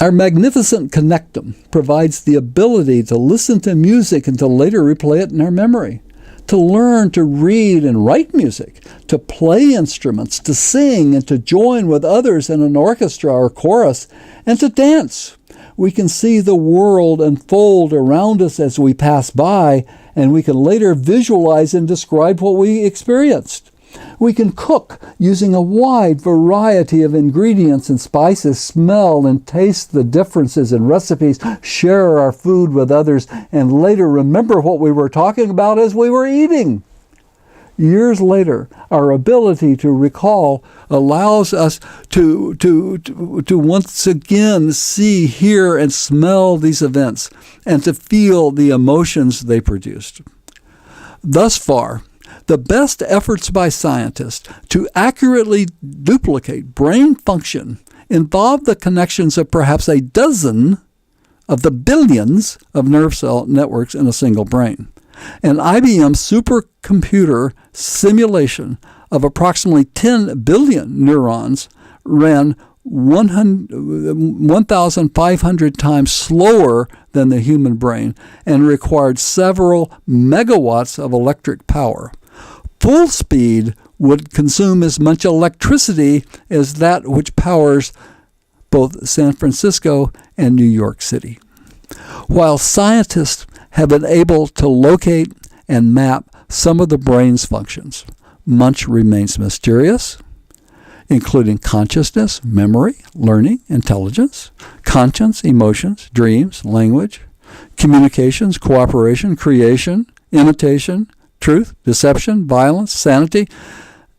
Our magnificent connectum provides the ability to listen to music and to later replay it in our memory, to learn to read and write music, to play instruments, to sing, and to join with others in an orchestra or chorus, and to dance. We can see the world unfold around us as we pass by, and we can later visualize and describe what we experienced. We can cook using a wide variety of ingredients and spices, smell and taste the differences in recipes, share our food with others, and later remember what we were talking about as we were eating. Years later, our ability to recall allows us to once again see, hear, and smell these events, and to feel the emotions they produced. Thus far, the best efforts by scientists to accurately duplicate brain function involve the connections of perhaps a dozen of the billions of nerve cell networks in a single brain. An IBM supercomputer simulation of approximately 10 billion neurons ran 1,500 times slower than the human brain and required several megawatts of electric power. Full speed would consume as much electricity as that which powers both San Francisco and New York City. While scientists have been able to locate and map some of the brain's functions, much remains mysterious, including consciousness, memory, learning, intelligence, conscience, emotions, dreams, language, communications, cooperation, creation, imitation, truth, deception, violence, sanity,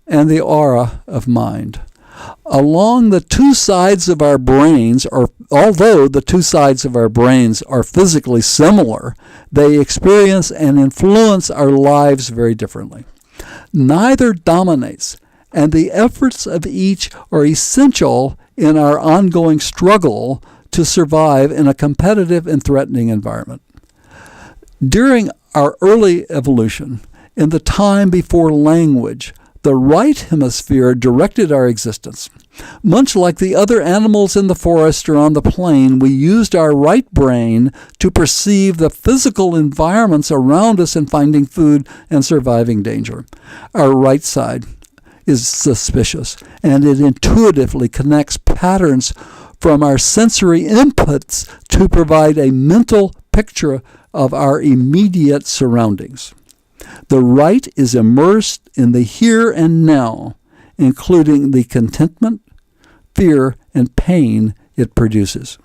and the aura of mind. Along the two sides of our brains, although the two sides of our brains are physically similar, they experience and influence our lives very differently. Neither dominates, and the efforts of each are essential in our ongoing struggle to survive in a competitive and threatening environment. During our early evolution, in the time before language, the right hemisphere directed our existence. Much like the other animals in the forest or on the plain, we used our right brain to perceive the physical environments around us in finding food and surviving danger. Our right side is suspicious, and it intuitively connects patterns from our sensory inputs to provide a mental picture of our immediate surroundings. The right is immersed in the here and now, including the contentment, fear, and pain it produces.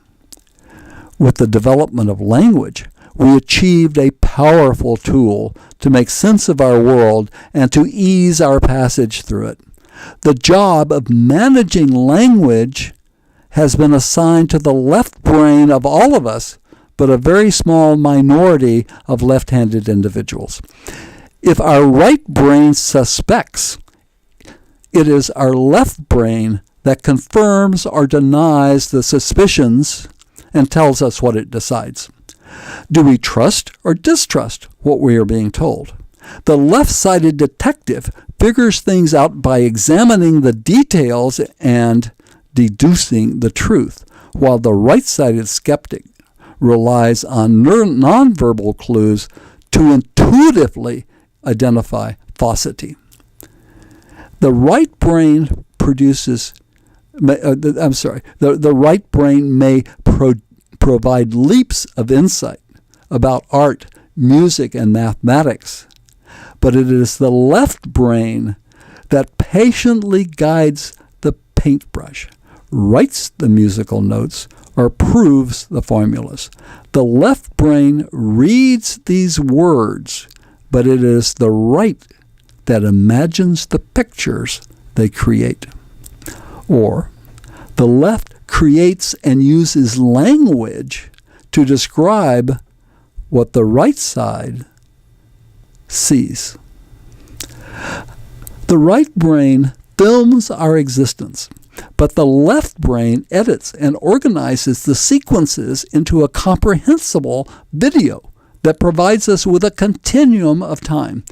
With the development of language, we achieved a powerful tool to make sense of our world and to ease our passage through it. The job of managing language has been assigned to the left brain of all of us, but a very small minority of left-handed individuals. If our right brain suspects, it is our left brain that confirms or denies the suspicions and tells us what it decides. Do we trust or distrust what we are being told? The left-sided detective figures things out by examining the details and deducing the truth, while the right-sided skeptic relies on nonverbal clues to intuitively identify falsity. The right brain the right brain may provide leaps of insight about art, music, and mathematics, but it is the left brain that patiently guides the paintbrush, writes the musical notes, or proves the formulas. The left brain reads these words, but it is the right that imagines the pictures they create. Or, the left creates and uses language to describe what the right side sees. The right brain films our existence, but the left brain edits and organizes the sequences into a comprehensible video that provides us with a continuum of time.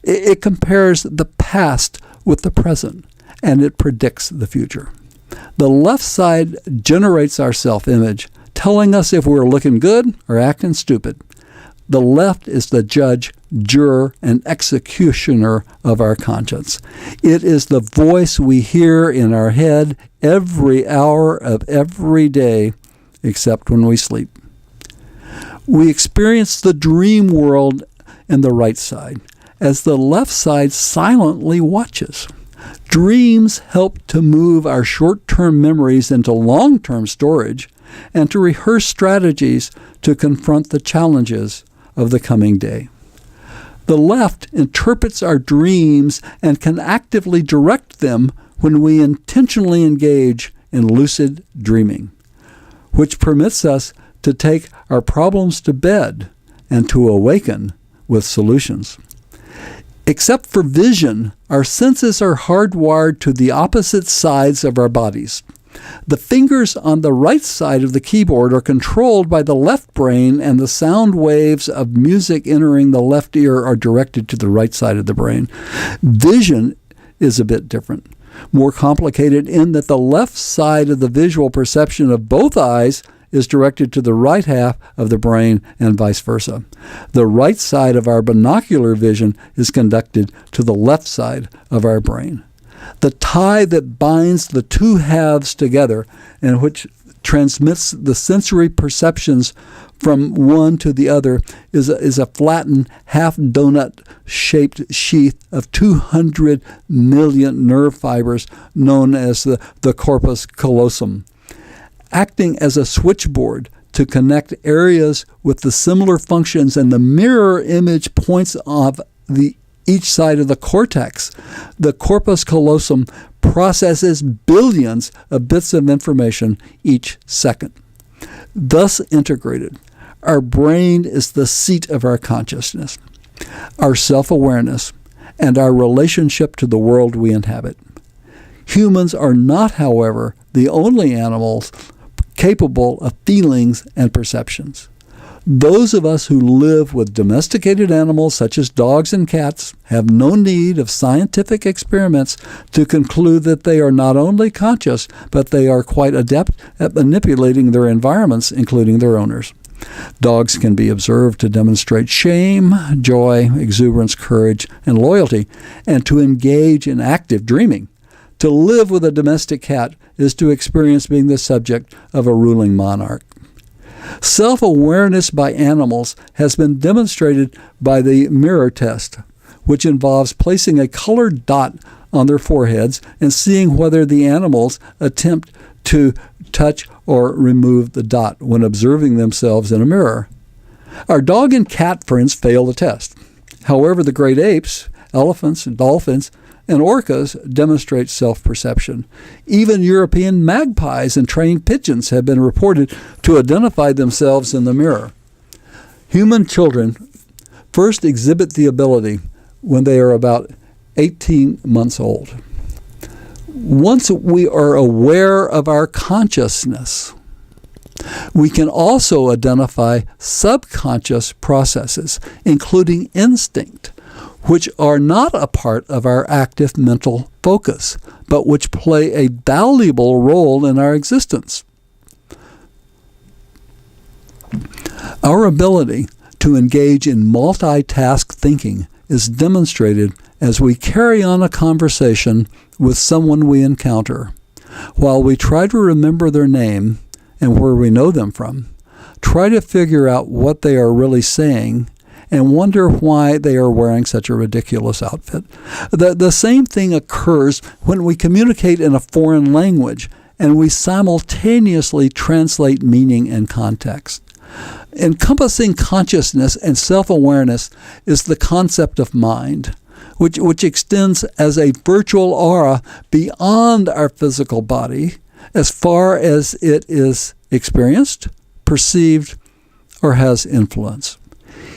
It compares the past with the present, and it predicts the future. The left side generates our self-image, telling us if we're looking good or acting stupid. The left is the judge, juror, and executioner of our conscience. It is the voice we hear in our head every hour of every day, except when we sleep. We experience the dream world in the right side, as the left side silently watches. Dreams help to move our short-term memories into long-term storage and to rehearse strategies to confront the challenges of the coming day. The left interprets our dreams and can actively direct them when we intentionally engage in lucid dreaming, which permits us to take our problems to bed and to awaken with solutions. Except for vision, our senses are hardwired to the opposite sides of our bodies. The fingers on the right side of the keyboard are controlled by the left brain, and the sound waves of music entering the left ear are directed to the right side of the brain. Vision is a bit different, more complicated in that the left side of the visual perception of both eyes is directed to the right half of the brain and vice versa. The right side of our binocular vision is conducted to the left side of our brain. The tie that binds the two halves together and which transmits the sensory perceptions from one to the other is a flattened, half-donut-shaped sheath of 200 million nerve fibers known as the corpus callosum, acting as a switchboard to connect areas with the similar functions, and the mirror image points of each side of the cortex. The corpus callosum processes billions of bits of information each second. Thus integrated, our brain is the seat of our consciousness, our self-awareness, and our relationship to the world we inhabit. Humans are not, however, the only animals capable of feelings and perceptions. Those of us who live with domesticated animals such as dogs and cats have no need of scientific experiments to conclude that they are not only conscious, but they are quite adept at manipulating their environments, including their owners. Dogs can be observed to demonstrate shame, joy, exuberance, courage, and loyalty, and to engage in active dreaming. To live with a domestic cat is to experience being the subject of a ruling monarch. Self-awareness by animals has been demonstrated by the mirror test, which involves placing a colored dot on their foreheads and seeing whether the animals attempt to touch or remove the dot when observing themselves in a mirror. Our dog and cat friends fail the test. However, the great apes, elephants, and dolphins, and orcas demonstrate self-perception. Even European magpies and trained pigeons have been reported to identify themselves in the mirror. Human children first exhibit the ability when they are about 18 months old. Once we are aware of our consciousness, we can also identify subconscious processes, including instinct, which are not a part of our active mental focus, but which play a valuable role in our existence. Our ability to engage in multitask thinking is demonstrated as we carry on a conversation with someone we encounter, while we try to remember their name and where we know them from, try to figure out what they are really saying, and wonder why they are wearing such a ridiculous outfit. The same thing occurs when we communicate in a foreign language and we simultaneously translate meaning and context. Encompassing consciousness and self-awareness is the concept of mind, which extends as a virtual aura beyond our physical body as far as it is experienced, perceived, or has influence.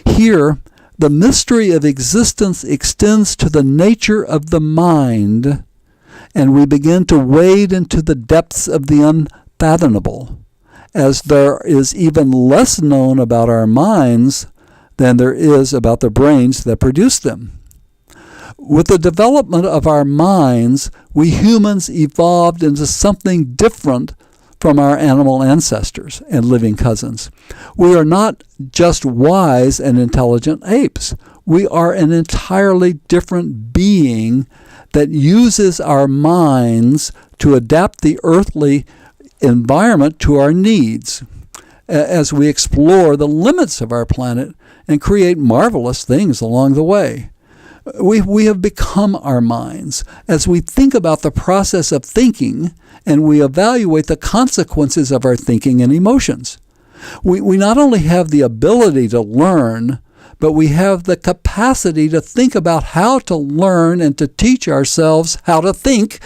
Here, the mystery of existence extends to the nature of the mind, and we begin to wade into the depths of the unfathomable, as there is even less known about our minds than there is about the brains that produce them. With the development of our minds, we humans evolved into something different from our animal ancestors and living cousins. We are not just wise and intelligent apes. We are an entirely different being that uses our minds to adapt the earthly environment to our needs as we explore the limits of our planet and create marvelous things along the way. We have become our minds as we think about the process of thinking and we evaluate the consequences of our thinking and emotions. We not only have the ability to learn, but we have the capacity to think about how to learn and to teach ourselves how to think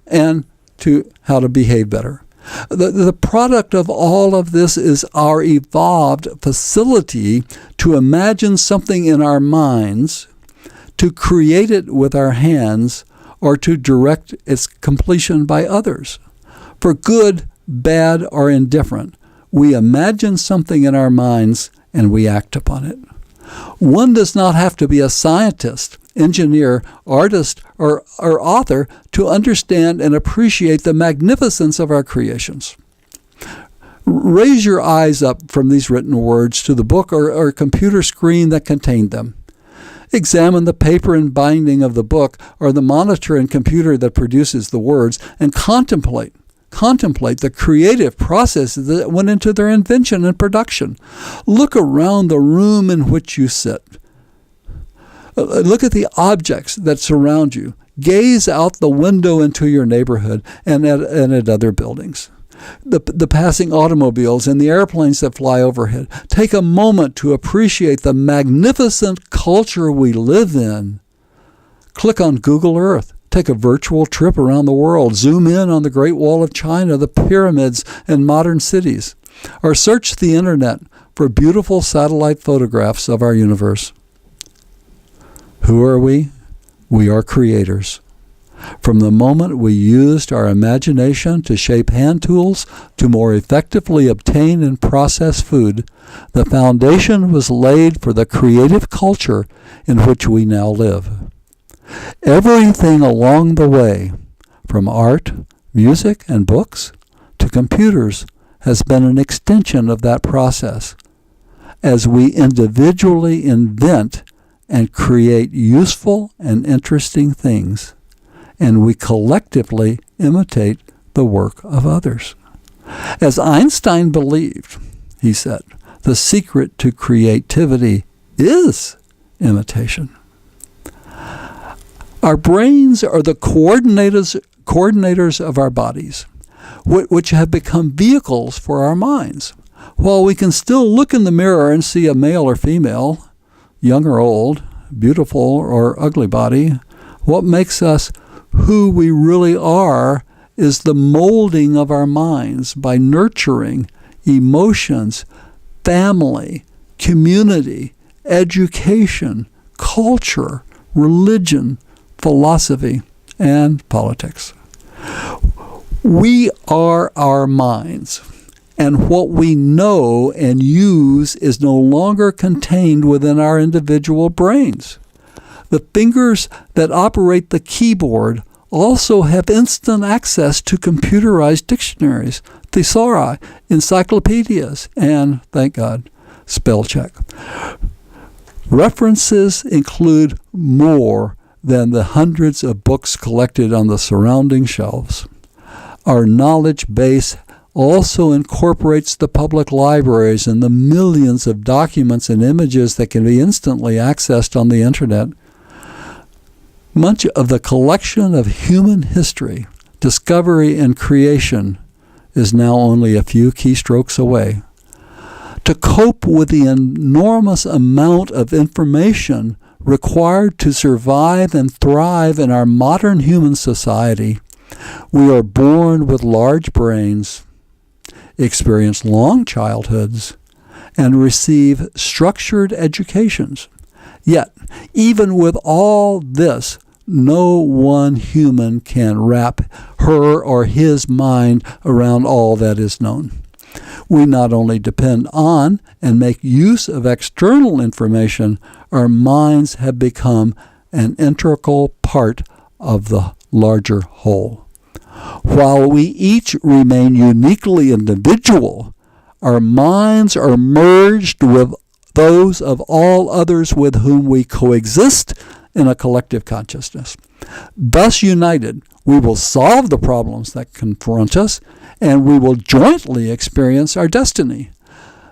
and to how to behave better. The product of all of this is our evolved facility to imagine something in our minds, to create it with our hands, or to direct its completion by others. For good, bad, or indifferent, we imagine something in our minds and we act upon it. One does not have to be a scientist, engineer, artist, or author to understand and appreciate the magnificence of our creations. Raise your eyes up from these written words to the book or computer screen that contained them. Examine the paper and binding of the book or the monitor and computer that produces the words and contemplate the creative processes that went into their invention and production. Look around the room in which you sit. Look at the objects that surround you. Gaze out the window into your neighborhood and at other buildings. The passing automobiles and the airplanes that fly overhead. Take a moment to appreciate the magnificent culture we live in. Click on Google Earth. Take a virtual trip around the world. Zoom in on the Great Wall of China, the pyramids, and modern cities. Or search the internet for beautiful satellite photographs of our universe. Who are we? We are creators. From the moment we used our imagination to shape hand tools to more effectively obtain and process food, the foundation was laid for the creative culture in which we now live. Everything along the way, from art, music, and books to computers, has been an extension of that process as we individually invent and create useful and interesting things, and we collectively imitate the work of others. As Einstein believed, he said, the secret to creativity is imitation. Our brains are the coordinators of our bodies, which have become vehicles for our minds. While we can still look in the mirror and see a male or female, young or old, beautiful or ugly body, what makes us who we really are is the molding of our minds by nurturing emotions, family, community, education, culture, religion, philosophy, and politics. We are our minds, and what we know and use is no longer contained within our individual brains. The fingers that operate the keyboard also have instant access to computerized dictionaries, thesauri, encyclopedias, and, thank God, spell check. References include more than the hundreds of books collected on the surrounding shelves. Our knowledge base also incorporates the public libraries and the millions of documents and images that can be instantly accessed on the internet. Much of the collection of human history, discovery, and creation is now only a few keystrokes away. To cope with the enormous amount of information required to survive and thrive in our modern human society, we are born with large brains, experience long childhoods, and receive structured educations. Yet, even with all this, no one human can wrap her or his mind around all that is known. We not only depend on and make use of external information, our minds have become an integral part of the larger whole. While we each remain uniquely individual, our minds are merged with those of all others with whom we coexist in a collective consciousness. Thus united, we will solve the problems that confront us, and we will jointly experience our destiny.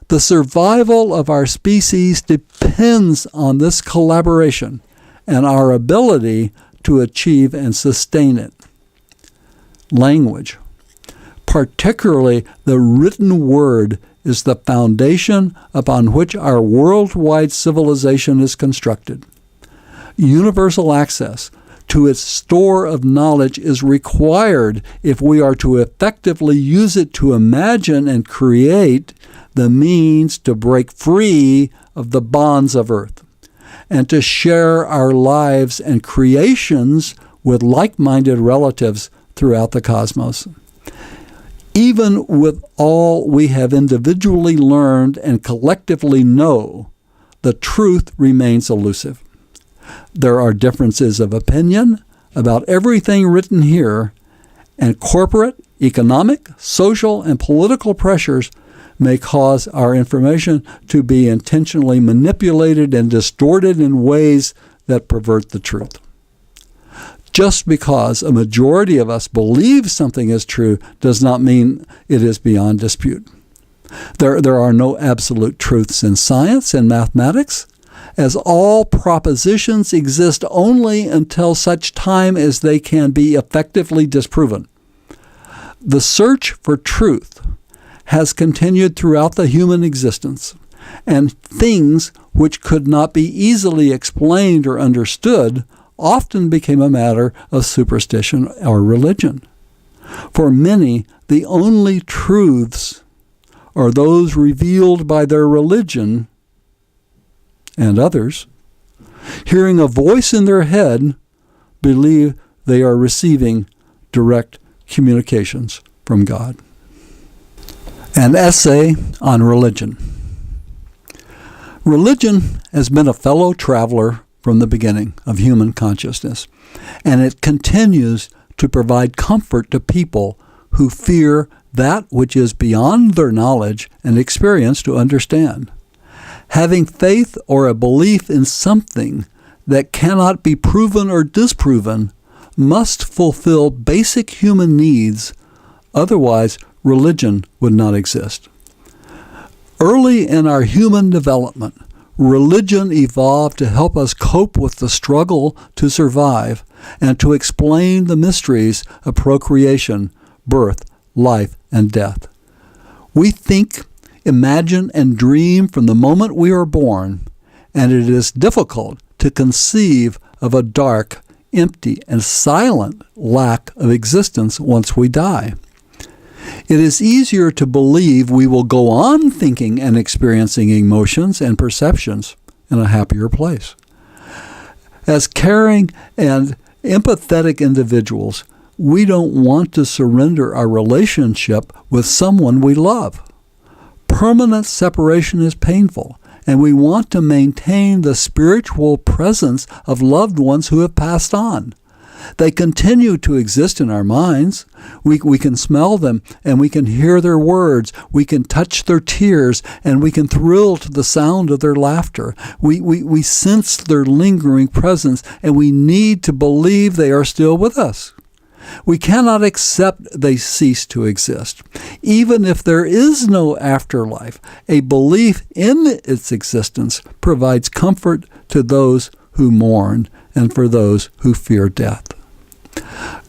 The survival of our species depends on this collaboration and our ability to achieve and sustain it. Language, particularly the written word, is the foundation upon which our worldwide civilization is constructed. Universal access to its store of knowledge is required if we are to effectively use it to imagine and create the means to break free of the bonds of earth and to share our lives and creations with like-minded relatives throughout the cosmos. Even with all we have individually learned and collectively know, the truth remains elusive. There are differences of opinion about everything written here, and corporate, economic, social, and political pressures may cause our information to be intentionally manipulated and distorted in ways that pervert the truth. Just because a majority of us believe something is true does not mean it is beyond dispute. There are no absolute truths in science and mathematics, as all propositions exist only until such time as they can be effectively disproven. The search for truth has continued throughout the human existence, and things which could not be easily explained or understood often became a matter of superstition or religion. For many, the only truths are those revealed by their religion, and others, hearing a voice in their head, believe they are receiving direct communications from God. An essay on religion. Religion has been a fellow traveler from the beginning of human consciousness, and it continues to provide comfort to people who fear that which is beyond their knowledge and experience to understand. Having faith or a belief in something that cannot be proven or disproven must fulfill basic human needs, otherwise religion would not exist. Early in our human development, religion evolved to help us cope with the struggle to survive and to explain the mysteries of procreation, birth, life, and death. We think, imagine, and dream from the moment we are born, and it is difficult to conceive of a dark, empty, and silent lack of existence once we die. It is easier to believe we will go on thinking and experiencing emotions and perceptions in a happier place. As caring and empathetic individuals, we don't want to surrender our relationship with someone we love. Permanent separation is painful, and we want to maintain the spiritual presence of loved ones who have passed on. They continue to exist in our minds. We can smell them, and we can hear their words. We can touch their tears, and we can thrill to the sound of their laughter. We sense their lingering presence, and we need to believe they are still with us. We cannot accept they cease to exist. Even if there is no afterlife, a belief in its existence provides comfort to those who mourn and for those who fear death.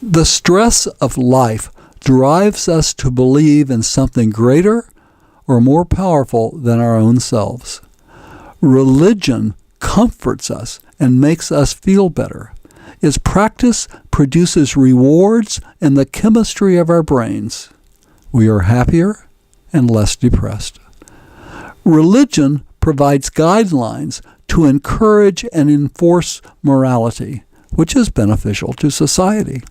The stress of life drives us to believe in something greater or more powerful than our own selves. Religion comforts us and makes us feel better. Its practice produces rewards in the chemistry of our brains. We are happier and less depressed. Religion provides guidelines to encourage and enforce morality, which is beneficial to society.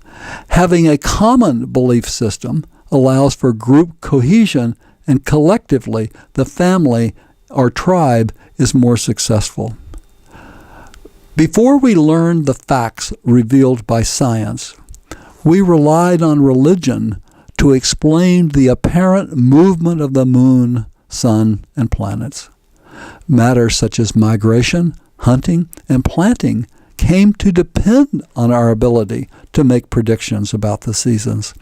Having a common belief system allows for group cohesion, and collectively the family or tribe is more successful. Before we learned the facts revealed by science, we relied on religion to explain the apparent movement of the moon, sun, and planets. Matters such as migration, hunting, and planting came to depend on our ability to make predictions about the seasons.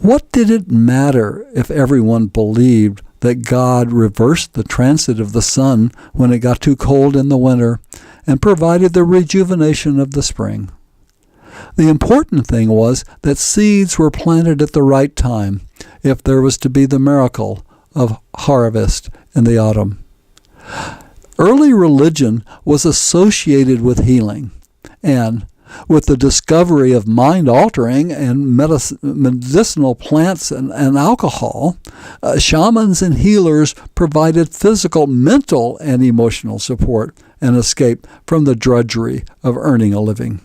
What did it matter if everyone believed that God reversed the transit of the sun when it got too cold in the winter and provided the rejuvenation of the spring? The important thing was that seeds were planted at the right time if there was to be the miracle of harvest in the autumn. Early religion was associated with healing, and with the discovery of mind-altering and medicinal plants and alcohol, shamans and healers provided physical, mental, and emotional support and escape from the drudgery of earning a living.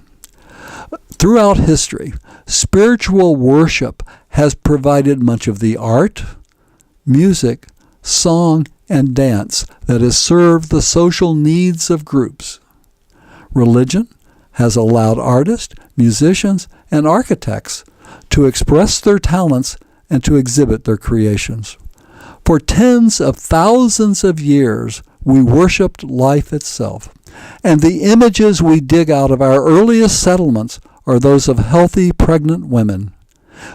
Throughout history, spiritual worship has provided much of the art, music, song, and dance that has served the social needs of groups. Religion has allowed artists, musicians, and architects to express their talents and to exhibit their creations. For tens of thousands of years, we worshipped life itself, and the images we dig out of our earliest settlements are those of healthy, pregnant women.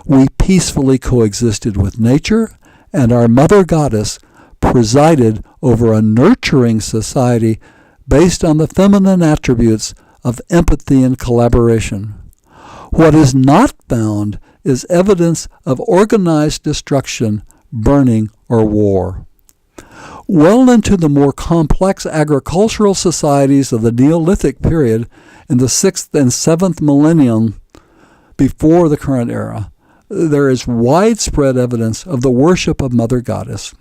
We peacefully coexisted with nature, and our mother goddess presided over a nurturing society based on the feminine attributes of empathy and collaboration. What is not found is evidence of organized destruction, burning, or war. Well into the more complex agricultural societies of the Neolithic period in the 6th and 7th millennium before the current era, there is widespread evidence of the worship of Mother Goddess.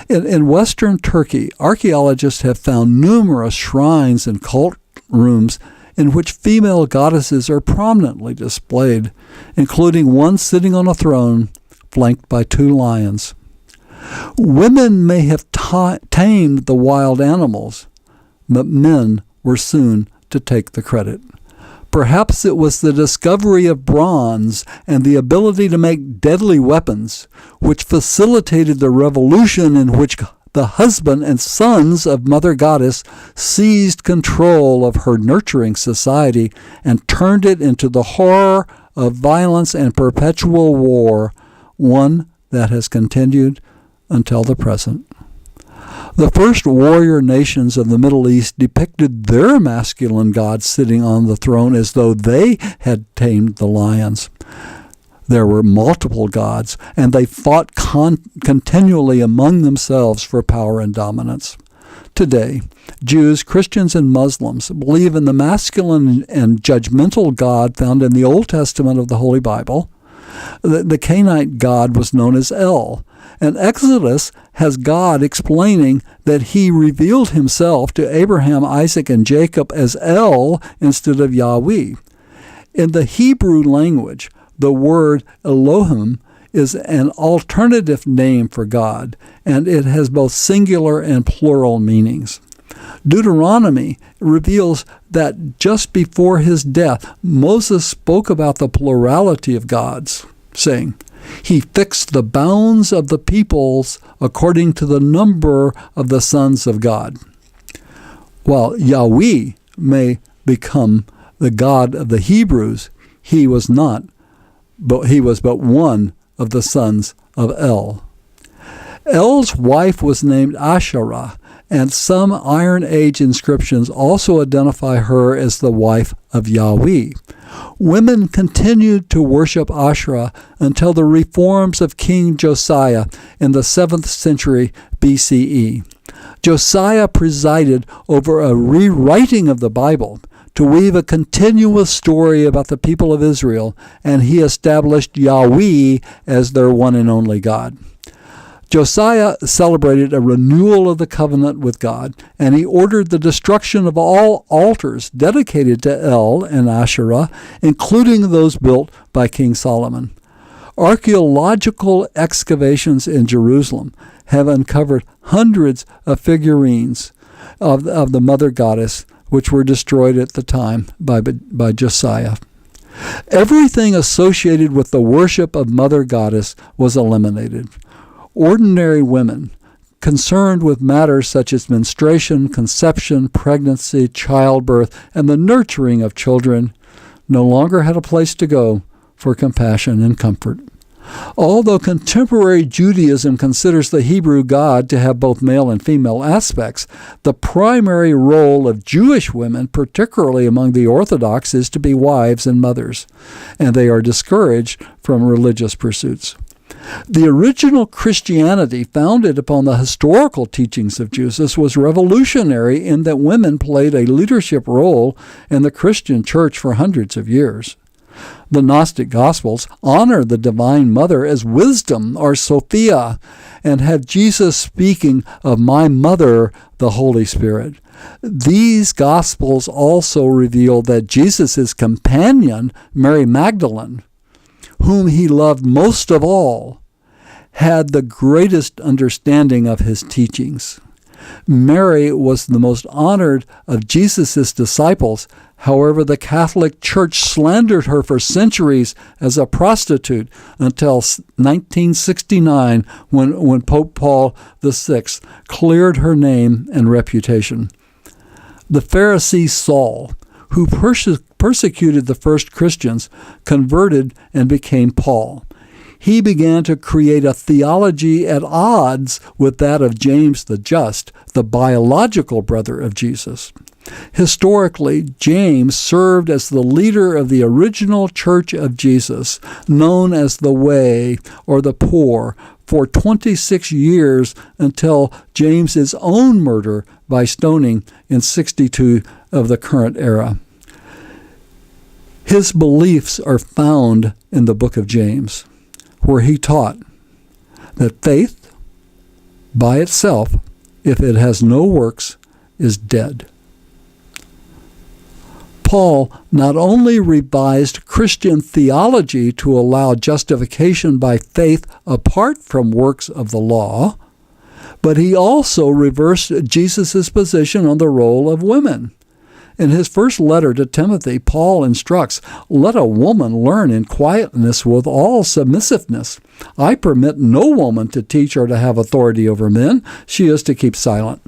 In Western Turkey, archaeologists have found numerous shrines and cult rooms in which female goddesses are prominently displayed, including one sitting on a throne flanked by 2 lions. Women may have tamed the wild animals, but men were soon to take the credit. Perhaps it was the discovery of bronze and the ability to make deadly weapons which facilitated the revolution in which the husband and sons of Mother Goddess seized control of her nurturing society and turned it into the horror of violence and perpetual war, one that has continued until the present. The first warrior nations of the Middle East depicted their masculine gods sitting on the throne as though they had tamed the lions. There were multiple gods, and they fought continually among themselves for power and dominance. Today, Jews, Christians, and Muslims believe in the masculine and judgmental God found in the Old Testament of the Holy Bible. The Canaanite god was known as El, and Exodus has God explaining that he revealed himself to Abraham, Isaac, and Jacob as El instead of Yahweh. In the Hebrew language, the word Elohim is an alternative name for God, and it has both singular and plural meanings. Deuteronomy reveals that just before his death, Moses spoke about the plurality of gods, saying, "He fixed the bounds of the peoples according to the number of the sons of God." While Yahweh may become the God of the Hebrews, he was not, but he was but one of the sons of El. El's wife was named Asherah, and some Iron Age inscriptions also identify her as the wife of Yahweh. Women continued to worship Asherah until the reforms of King Josiah in the 7th century BCE. Josiah presided over a rewriting of the Bible to weave a continuous story about the people of Israel, and he established Yahweh as their one and only God. Josiah celebrated a renewal of the covenant with God, and he ordered the destruction of all altars dedicated to El and Asherah, including those built by King Solomon. Archaeological excavations in Jerusalem have uncovered hundreds of figurines of the Mother Goddess which were destroyed at the time by Josiah. Everything associated with the worship of Mother Goddess was eliminated. Ordinary women concerned with matters such as menstruation, conception, pregnancy, childbirth, and the nurturing of children no longer had a place to go for compassion and comfort. Although contemporary Judaism considers the Hebrew God to have both male and female aspects, the primary role of Jewish women, particularly among the Orthodox, is to be wives and mothers, and they are discouraged from religious pursuits. The original Christianity, founded upon the historical teachings of Jesus, was revolutionary in that women played a leadership role in the Christian church for hundreds of years. The Gnostic Gospels honor the Divine Mother as wisdom or Sophia and have Jesus speaking of my mother, the Holy Spirit. These Gospels also reveal that Jesus' companion, Mary Magdalene, whom he loved most of all, had the greatest understanding of his teachings. Mary was the most honored of Jesus' disciples. However, the Catholic Church slandered her for centuries as a prostitute until 1969 when Pope Paul VI cleared her name and reputation. The Pharisee Saul, who persecuted the first Christians, converted and became Paul. He began to create a theology at odds with that of James the Just, the biological brother of Jesus. Historically, James served as the leader of the original Church of Jesus, known as the Way or the Poor, for 26 years until James's own murder by stoning in 62 of the current era. His beliefs are found in the book of James, where he taught that faith by itself, if it has no works, is dead. Paul not only revised Christian theology to allow justification by faith apart from works of the law, but he also reversed Jesus' position on the role of women. In his first letter to Timothy, Paul instructs, "Let a woman learn in quietness with all submissiveness. I permit no woman to teach or to have authority over men. She is to keep silent."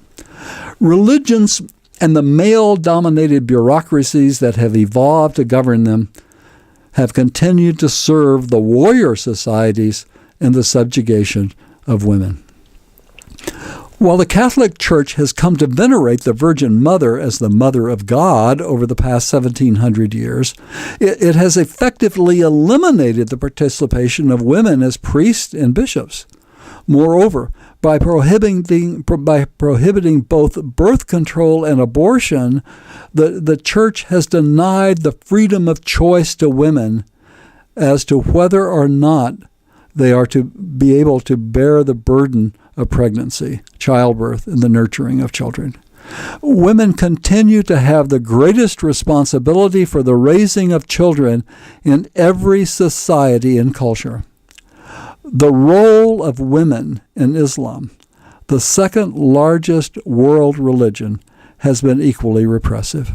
Religions and the male-dominated bureaucracies that have evolved to govern them have continued to serve the warrior societies in the subjugation of women. While the Catholic Church has come to venerate the Virgin Mother as the Mother of God over the past 1,700 years, it has effectively eliminated the participation of women as priests and bishops. Moreover, by prohibiting both birth control and abortion, the Church has denied the freedom of choice to women as to whether or not they are to be able to bear the burden of pregnancy, childbirth, and the nurturing of children. Women continue to have the greatest responsibility for the raising of children in every society and culture. The role of women in Islam, the second largest world religion, has been equally repressive.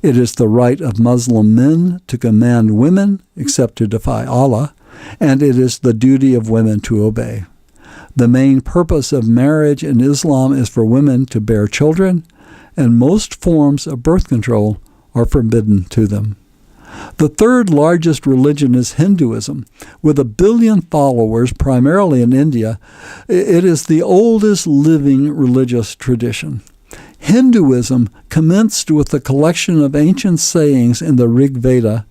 It is the right of Muslim men to command women, except to defy Allah, and it is the duty of women to obey. The main purpose of marriage in Islam is for women to bear children, and most forms of birth control are forbidden to them. The third largest religion is Hinduism. With 1 billion followers, primarily in India, it is the oldest living religious tradition. Hinduism commenced with the collection of ancient sayings in the Rig Veda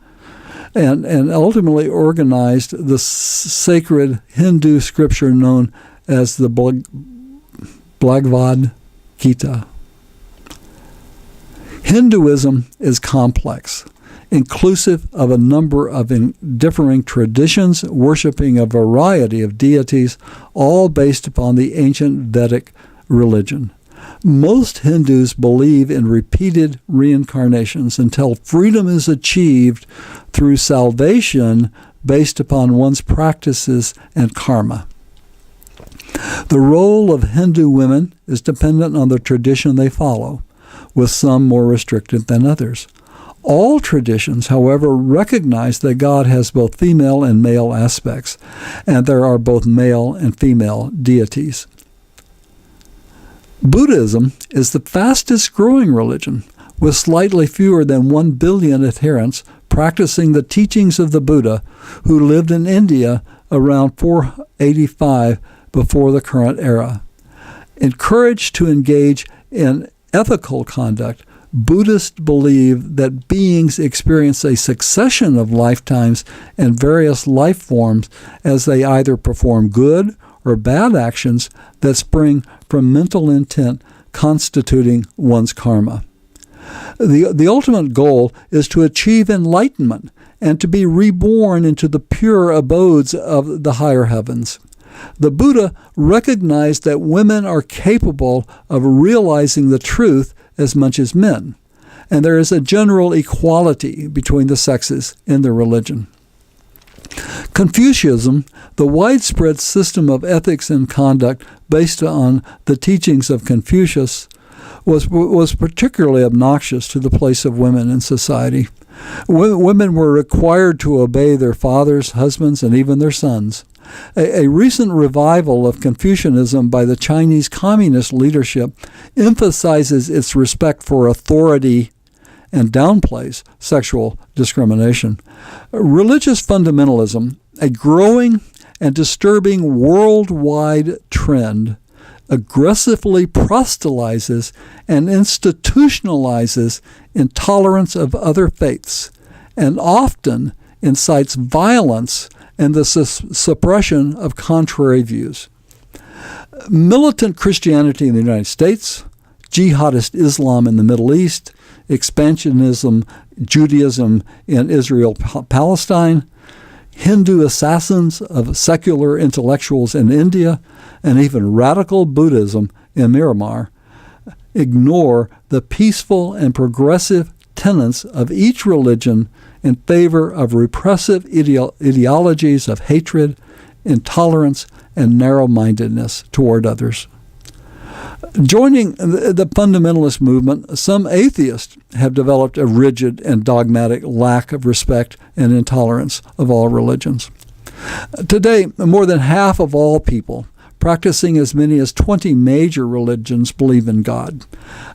and ultimately organized the sacred Hindu scripture known as the Bhagavad Gita. Hinduism is complex, inclusive of a number of differing traditions, worshiping a variety of deities, all based upon the ancient Vedic religion. Most Hindus believe in repeated reincarnations until freedom is achieved through salvation based upon one's practices and karma. The role of Hindu women is dependent on the tradition they follow. with some more restricted than others. All traditions, however, recognize that God has both female and male aspects, and there are both male and female deities. Buddhism is the fastest growing religion, with slightly fewer than 1 billion adherents practicing the teachings of the Buddha, who lived in India around 485 before the current era. Encouraged to engage in ethical conduct, Buddhists believe that beings experience a succession of lifetimes and various life forms as they either perform good or bad actions that spring from mental intent constituting one's karma. The ultimate goal is to achieve enlightenment and to be reborn into the pure abodes of the higher heavens. The Buddha recognized that women are capable of realizing the truth as much as men, and there is a general equality between the sexes in the religion. Confucianism, the widespread system of ethics and conduct based on the teachings of Confucius, was particularly obnoxious to the place of women in society. Women were required to obey their fathers, husbands, and even their sons. A recent revival of Confucianism by the Chinese Communist leadership emphasizes its respect for authority and downplays sexual discrimination. Religious fundamentalism, a growing and disturbing worldwide trend, aggressively proselytizes and institutionalizes intolerance of other faiths, and often incites violence and the suppression of contrary views. Militant Christianity in the United States, jihadist Islam in the Middle East, expansionism, Judaism in Israel-Palestine, Hindu assassins of secular intellectuals in India, and even radical Buddhism in Myanmar ignore the peaceful and progressive tenets of each religion in favor of repressive ideologies of hatred, intolerance, and narrow-mindedness toward others. Joining the fundamentalist movement, some atheists have developed a rigid and dogmatic lack of respect and intolerance of all religions. Today, more than half of all people, practicing as many as 20 major religions, believe in God.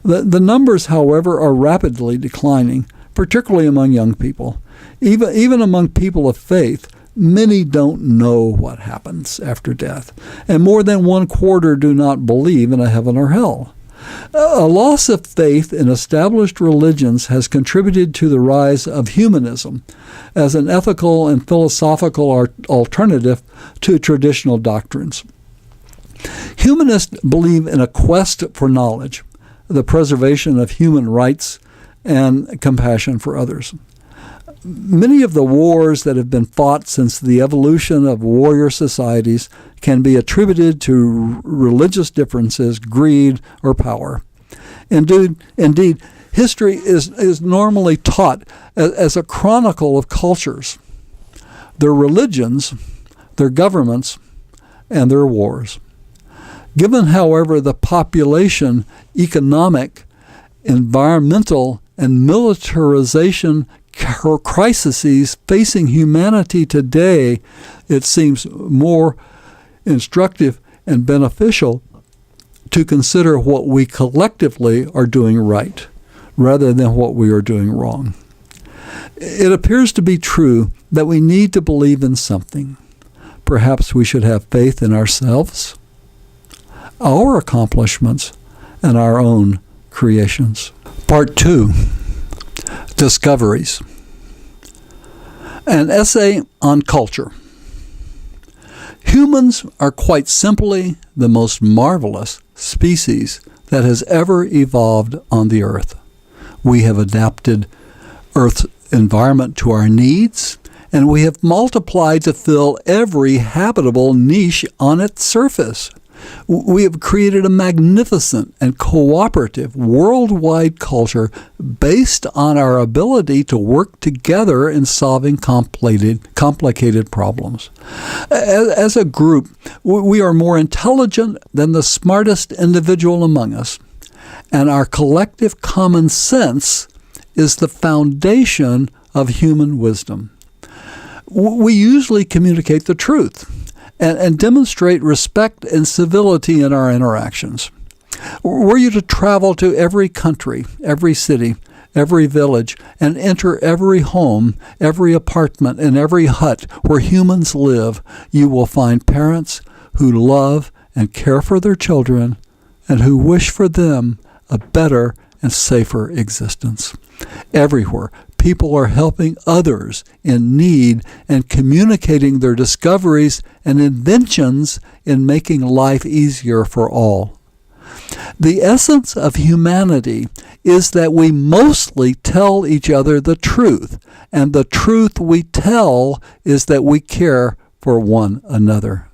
The numbers, however, are rapidly declining, particularly among young people. Even among people of faith, many don't know what happens after death, and more than 1/4 do not believe in a heaven or hell. A loss of faith in established religions has contributed to the rise of humanism as an ethical and philosophical alternative to traditional doctrines. Humanists believe in a quest for knowledge, the preservation of human rights, and compassion for others. Many of the wars that have been fought since the evolution of warrior societies can be attributed to religious differences, greed, or power. Indeed, history is normally taught as a chronicle of cultures, their religions, their governments, and their wars. Given, however, the population, economic, environmental, and militarization crises facing humanity today, it seems more instructive and beneficial to consider what we collectively are doing right rather than what we are doing wrong. It appears to be true that we need to believe in something. Perhaps we should have faith in ourselves, our accomplishments, and our own creations. Part 2. Discoveries. An essay on culture. Humans are quite simply the most marvelous species that has ever evolved on the earth. We have adapted Earth's environment to our needs, and we have multiplied to fill every habitable niche on its surface. We have created a magnificent and cooperative worldwide culture based on our ability to work together in solving complicated problems. As a group, we are more intelligent than the smartest individual among us, And our collective common sense is the foundation of human wisdom. We usually communicate the truth and demonstrate respect and civility in our interactions. Were you to travel to every country, every city, every village, and enter every home, every apartment, and every hut where humans live, you will find parents who love and care for their children and who wish for them a better and safer existence. Everywhere, people are helping others in need and communicating their discoveries and inventions in making life easier for all. The essence of humanity is that we mostly tell each other the truth, and the truth we tell is that we care for one another.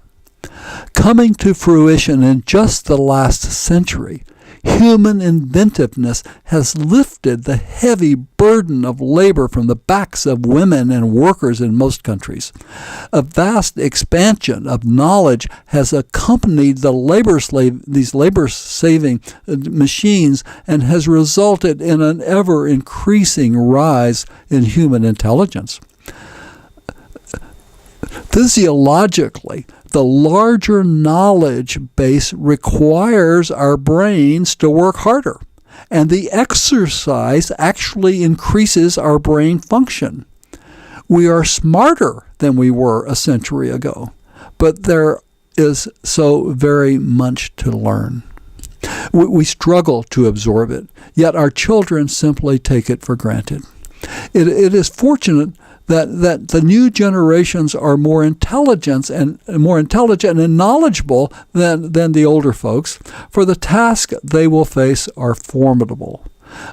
Coming to fruition in just the last century, human inventiveness has lifted the heavy burden of labor from the backs of women and workers in most countries. A vast expansion of knowledge has accompanied these labor-saving machines and has resulted in an ever-increasing rise in human intelligence. Physiologically, the larger knowledge base requires our brains to work harder, and the exercise actually increases our brain function. We are smarter than we were a century ago, but there is so very much to learn. We struggle to absorb it, yet our children simply take it for granted. It is fortunate that the new generations are more intelligent and knowledgeable than the older folks, for the tasks they will face are formidable.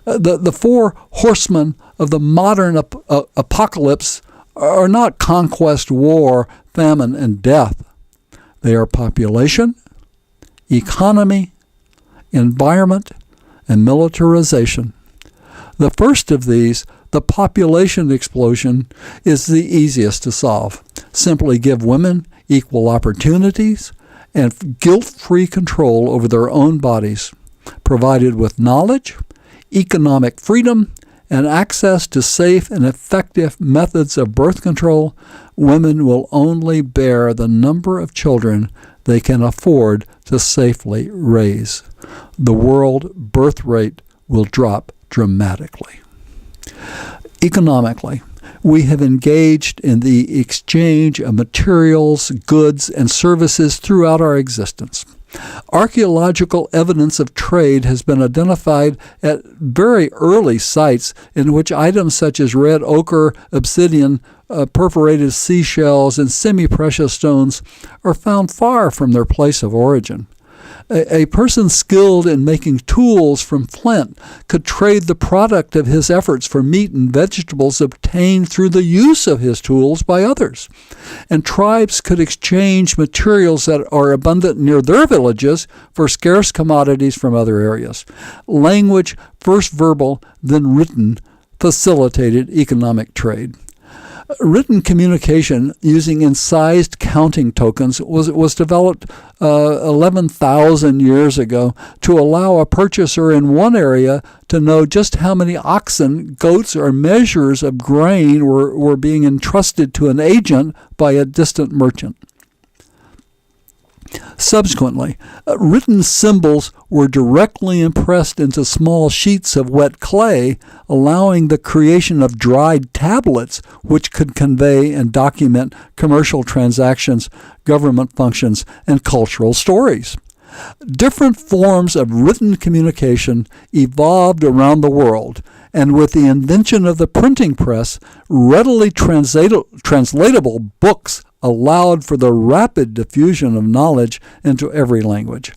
The four horsemen of the modern apocalypse are not conquest, war, famine, and death. They are population, economy, environment, and militarization. The first of these, the population explosion, is the easiest to solve. Simply give women equal opportunities and guilt-free control over their own bodies. Provided with knowledge, economic freedom, and access to safe and effective methods of birth control, women will only bear the number of children they can afford to safely raise. The world birth rate will drop dramatically. Economically, we have engaged in the exchange of materials, goods, and services throughout our existence. Archaeological evidence of trade has been identified at very early sites in which items such as red ochre, obsidian, perforated seashells, and semi-precious stones are found far from their place of origin. A person skilled in making tools from flint could trade the product of his efforts for meat and vegetables obtained through the use of his tools by others. And tribes could exchange materials that are abundant near their villages for scarce commodities from other areas. Language, first verbal, then written, facilitated economic trade. Written communication using incised counting tokens was developed 11,000 years ago to allow a purchaser in one area to know just how many oxen, goats, or measures of grain were being entrusted to an agent by a distant merchant. Subsequently, written symbols were directly impressed into small sheets of wet clay, allowing the creation of dried tablets which could convey and document commercial transactions, government functions, and cultural stories. Different forms of written communication evolved around the world, and with the invention of the printing press, readily translatable books allowed for the rapid diffusion of knowledge into every language.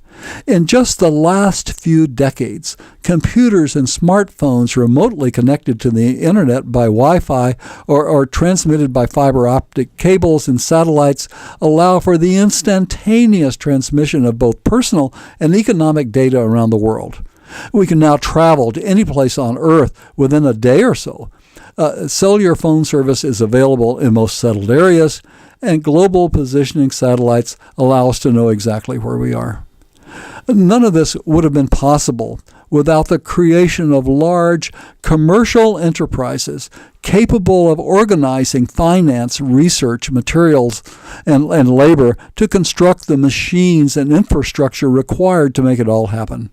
In just the last few decades, computers and smartphones remotely connected to the internet by Wi-Fi or transmitted by fiber optic cables and satellites allow for the instantaneous transmission of both personal and economic data around the world. We can now travel to any place on Earth within a day or so. Cellular phone service is available in most settled areas, and global positioning satellites allow us to know exactly where we are. None of this would have been possible without the creation of large commercial enterprises capable of organizing finance, research, materials, and labor to construct the machines and infrastructure required to make it all happen.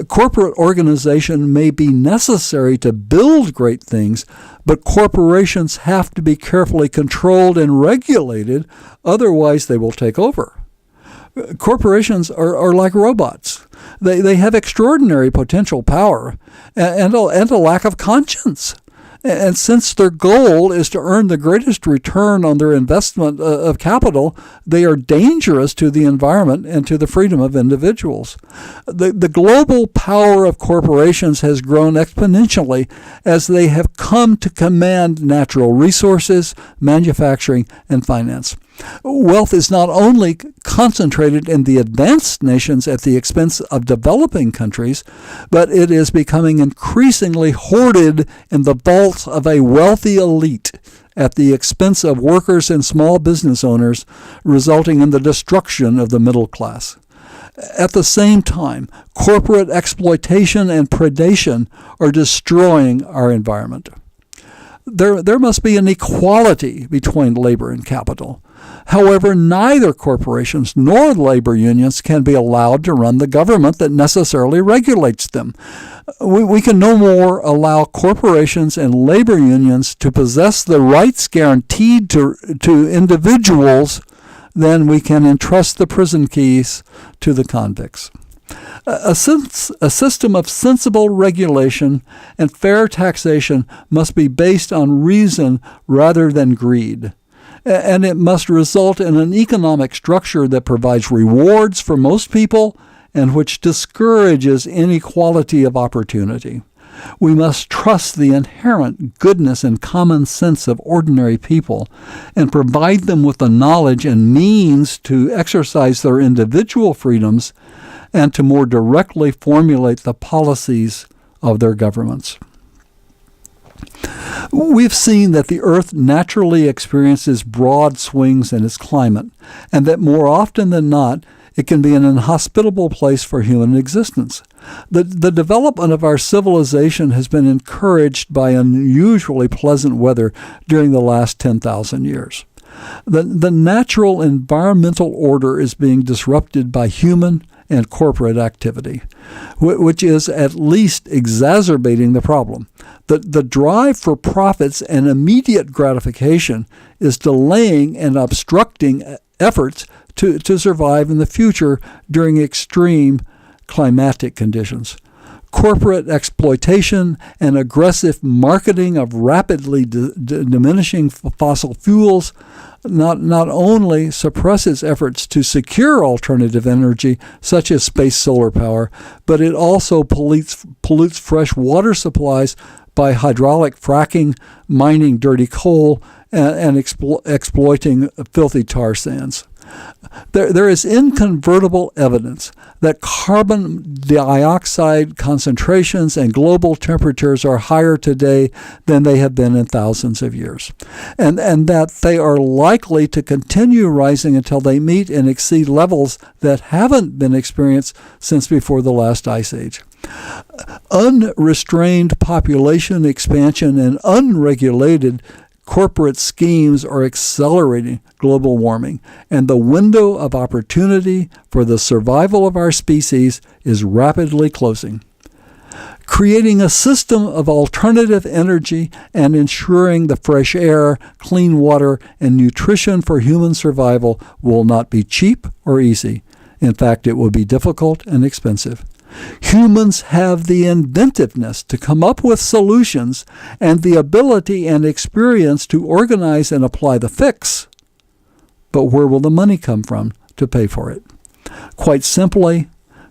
Corporate organization may be necessary to build great things, but corporations have to be carefully controlled and regulated, otherwise they will take over. Corporations are like robots. They have extraordinary potential power and a lack of conscience. And since their goal is to earn the greatest return on their investment of capital, they are dangerous to the environment and to the freedom of individuals. The global power of corporations has grown exponentially as they have come to command natural resources, manufacturing, and finance. Wealth is not only concentrated in the advanced nations at the expense of developing countries, but it is becoming increasingly hoarded in the vaults of a wealthy elite at the expense of workers and small business owners, resulting in the destruction of the middle class. At the same time, corporate exploitation and predation are destroying our environment. There must be an equality between labor and capital. However, neither corporations nor labor unions can be allowed to run the government that necessarily regulates them. We can no more allow corporations and labor unions to possess the rights guaranteed to individuals than we can entrust the prison keys to the convicts. A system of sensible regulation and fair taxation must be based on reason rather than greed. And it must result in an economic structure that provides rewards for most people and which discourages inequality of opportunity. We must trust the inherent goodness and common sense of ordinary people and provide them with the knowledge and means to exercise their individual freedoms and to more directly formulate the policies of their governments. We've seen that the Earth naturally experiences broad swings in its climate, and that more often than not, it can be an inhospitable place for human existence. The development of our civilization has been encouraged by unusually pleasant weather during the last 10,000 years. The natural environmental order is being disrupted by human and corporate activity, which is at least exacerbating the problem. The drive for profits and immediate gratification is delaying and obstructing efforts to survive in the future during extreme climatic conditions. Corporate exploitation and aggressive marketing of rapidly diminishing fossil fuels not only suppresses efforts to secure alternative energy, such as space solar power, but it also pollutes fresh water supplies by hydraulic fracking, mining dirty coal, and exploiting filthy tar sands. There is incontrovertible evidence that carbon dioxide concentrations and global temperatures are higher today than they have been in thousands of years, and that they are likely to continue rising until they meet and exceed levels that haven't been experienced since before the last ice age. Unrestrained population expansion and unregulated corporate schemes are accelerating global warming, and the window of opportunity for the survival of our species is rapidly closing. Creating a system of alternative energy and ensuring the fresh air, clean water, and nutrition for human survival will not be cheap or easy. In fact, it will be difficult and expensive. Humans have the inventiveness to come up with solutions and the ability and experience to organize and apply the fix. But where will the money come from to pay for it? Quite simply,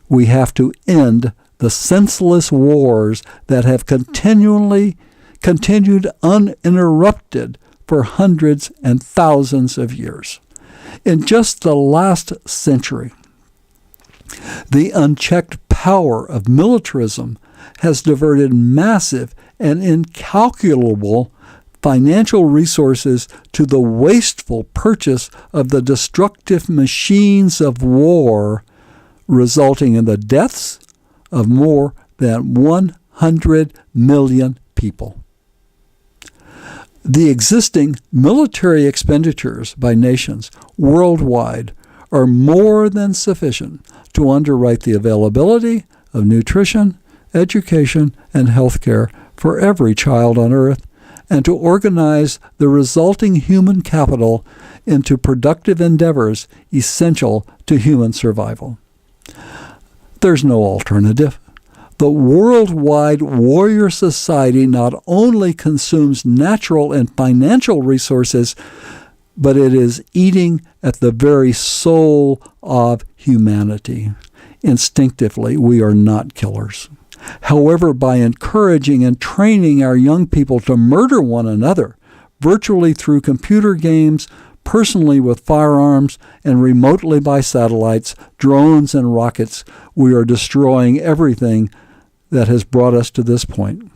we have to end the senseless wars that have continued uninterrupted for hundreds and thousands of years. In just the last century, the unchecked power of militarism has diverted massive and incalculable financial resources to the wasteful purchase of the destructive machines of war, resulting in the deaths of more than 100 million people. The existing military expenditures by nations worldwide are more than sufficient to underwrite the availability of nutrition, education, and health care for every child on earth, and to organize the resulting human capital into productive endeavors essential to human survival. There's no alternative. The worldwide warrior society not only consumes natural and financial resources, but it is eating at the very soul of humanity. Instinctively, we are not killers. However, by encouraging and training our young people to murder one another, virtually through computer games, personally with firearms, and remotely by satellites, drones, and rockets, we are destroying everything that has brought us to this point.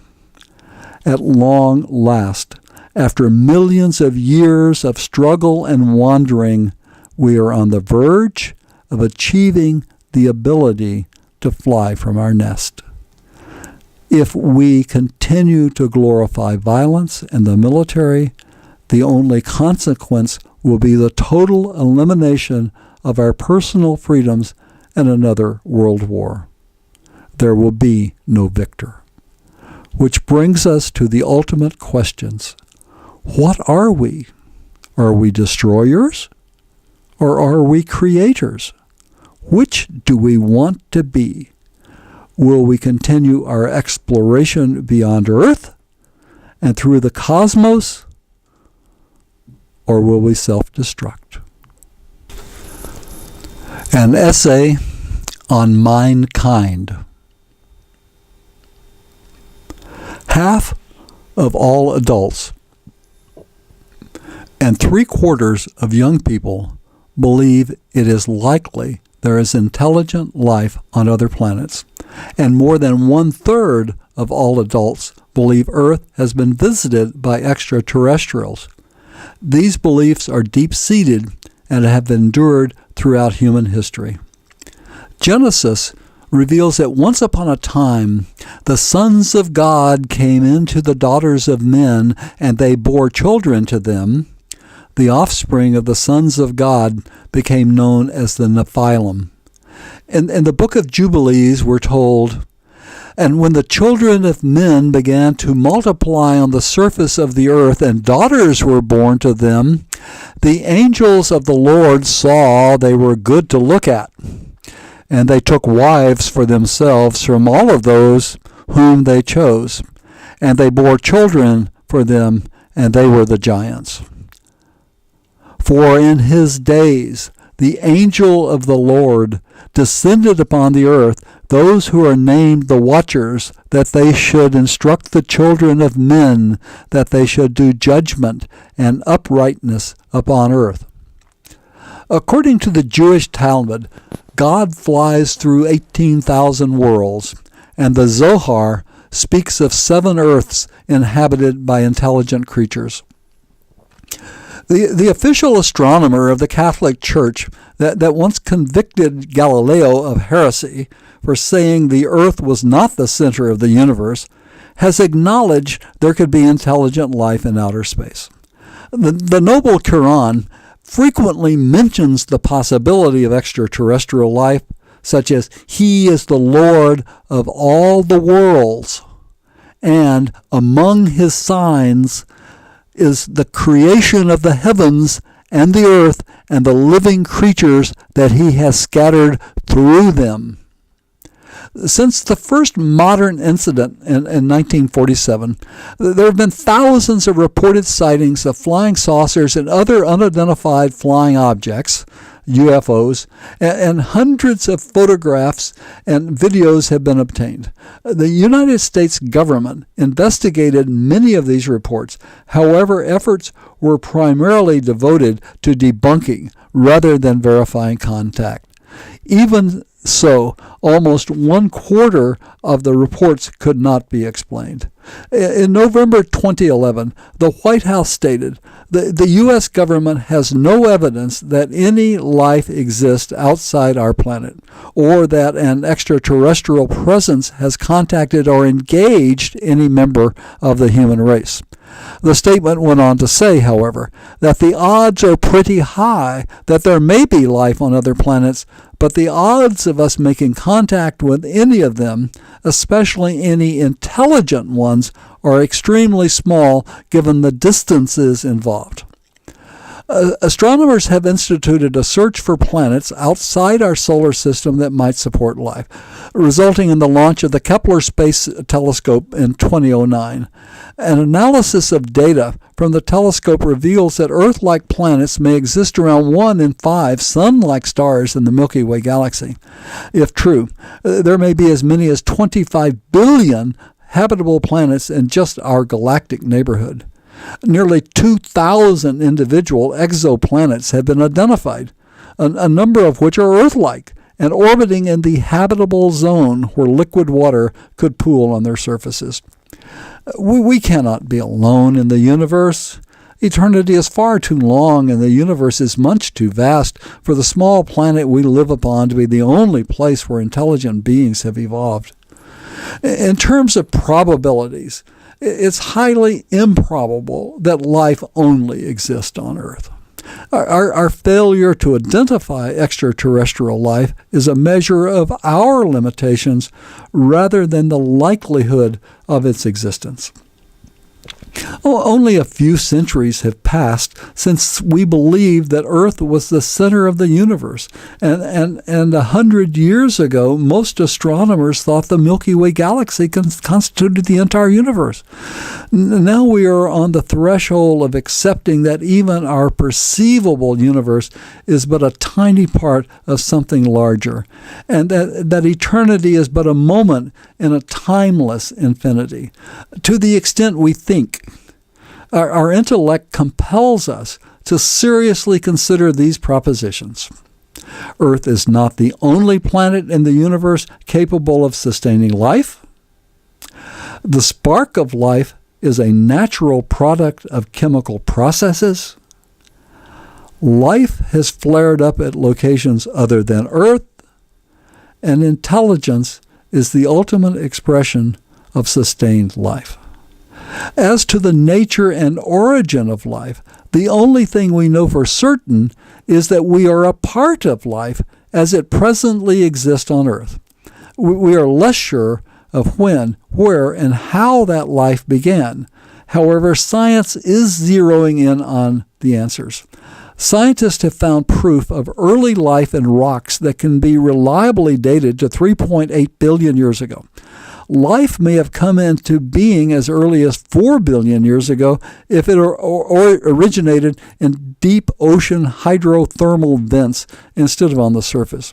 At long last, after millions of years of struggle and wandering, we are on the verge of achieving the ability to fly from our nest. If we continue to glorify violence and the military, the only consequence will be the total elimination of our personal freedoms and another world war. There will be no victor. Which brings us to the ultimate questions. What are we? Are we destroyers? Or are we creators? Which do we want to be? Will we continue our exploration beyond Earth and through the cosmos? Or will we self-destruct? An essay on Mindkind. Half of all adults and 3/4 of young people believe it is likely there is intelligent life on other planets, and more than 1/3 of all adults believe Earth has been visited by extraterrestrials. These beliefs are deep-seated and have endured throughout human history. Genesis reveals that once upon a time, the sons of God came into the daughters of men, and they bore children to them. The offspring of the sons of God became known as the Nephilim. In the book of Jubilees, we're told, "And when the children of men began to multiply on the surface of the earth, and daughters were born to them, the angels of the Lord saw they were good to look at. And they took wives for themselves from all of those whom they chose. And they bore children for them, and they were the giants. For in his days the angel of the Lord descended upon the earth, those who are named the Watchers, that they should instruct the children of men, that they should do judgment and uprightness upon earth." According to the Jewish Talmud, God flies through 18,000 worlds, and the Zohar speaks of 7 earths inhabited by intelligent creatures. The official astronomer of the Catholic Church that once convicted Galileo of heresy for saying the earth was not the center of the universe has acknowledged there could be intelligent life in outer space. The Noble Quran frequently mentions the possibility of extraterrestrial life, such as "He is the Lord of all the worlds," and among his signs is the creation of the heavens and the earth and the living creatures that he has scattered through them. Since the first modern incident in 1947, there have been thousands of reported sightings of flying saucers and other unidentified flying objects, UFOs, and hundreds of photographs and videos have been obtained. The United States government investigated many of these reports. However, efforts were primarily devoted to debunking rather than verifying contact. Even so, almost 1/4 of the reports could not be explained. In November 2011, the White House stated, the U.S. government has no evidence that any life exists outside our planet, or that an extraterrestrial presence has contacted or engaged any member of the human race. The statement went on to say, however, that the odds are pretty high that there may be life on other planets, but the odds of us making contact with any of them, especially any intelligent ones, are extremely small given the distances involved. Astronomers have instituted a search for planets outside our solar system that might support life, resulting in the launch of the Kepler Space Telescope in 2009. An analysis of data from the telescope reveals that Earth-like planets may exist around 1 in 5 Sun-like stars in the Milky Way galaxy. If true, there may be as many as 25 billion habitable planets in just our galactic neighborhood. Nearly 2,000 individual exoplanets have been identified, a number of which are Earth-like and orbiting in the habitable zone where liquid water could pool on their surfaces. We cannot be alone in the universe. Eternity is far too long, and the universe is much too vast for the small planet we live upon to be the only place where intelligent beings have evolved. In terms of probabilities, it's highly improbable that life only exists on Earth. Our failure to identify extraterrestrial life is a measure of our limitations rather than the likelihood of its existence. Only a few centuries have passed since we believed that Earth was the center of the universe, and 100 years ago, most astronomers thought the Milky Way galaxy constituted the entire universe. Now we are on the threshold of accepting that even our perceivable universe is but a tiny part of something larger, and that eternity is but a moment in a timeless infinity. To the extent we think, our intellect compels us to seriously consider these propositions. Earth is not the only planet in the universe capable of sustaining life. The spark of life is a natural product of chemical processes. Life has flared up at locations other than Earth, and intelligence is the ultimate expression of sustained life. As to the nature and origin of life, the only thing we know for certain is that we are a part of life as it presently exists on Earth. We are less sure of when, where, and how that life began. However, science is zeroing in on the answers. Scientists have found proof of early life in rocks that can be reliably dated to 3.8 billion years ago. Life may have come into being as early as 4 billion years ago if it originated in deep ocean hydrothermal vents instead of on the surface.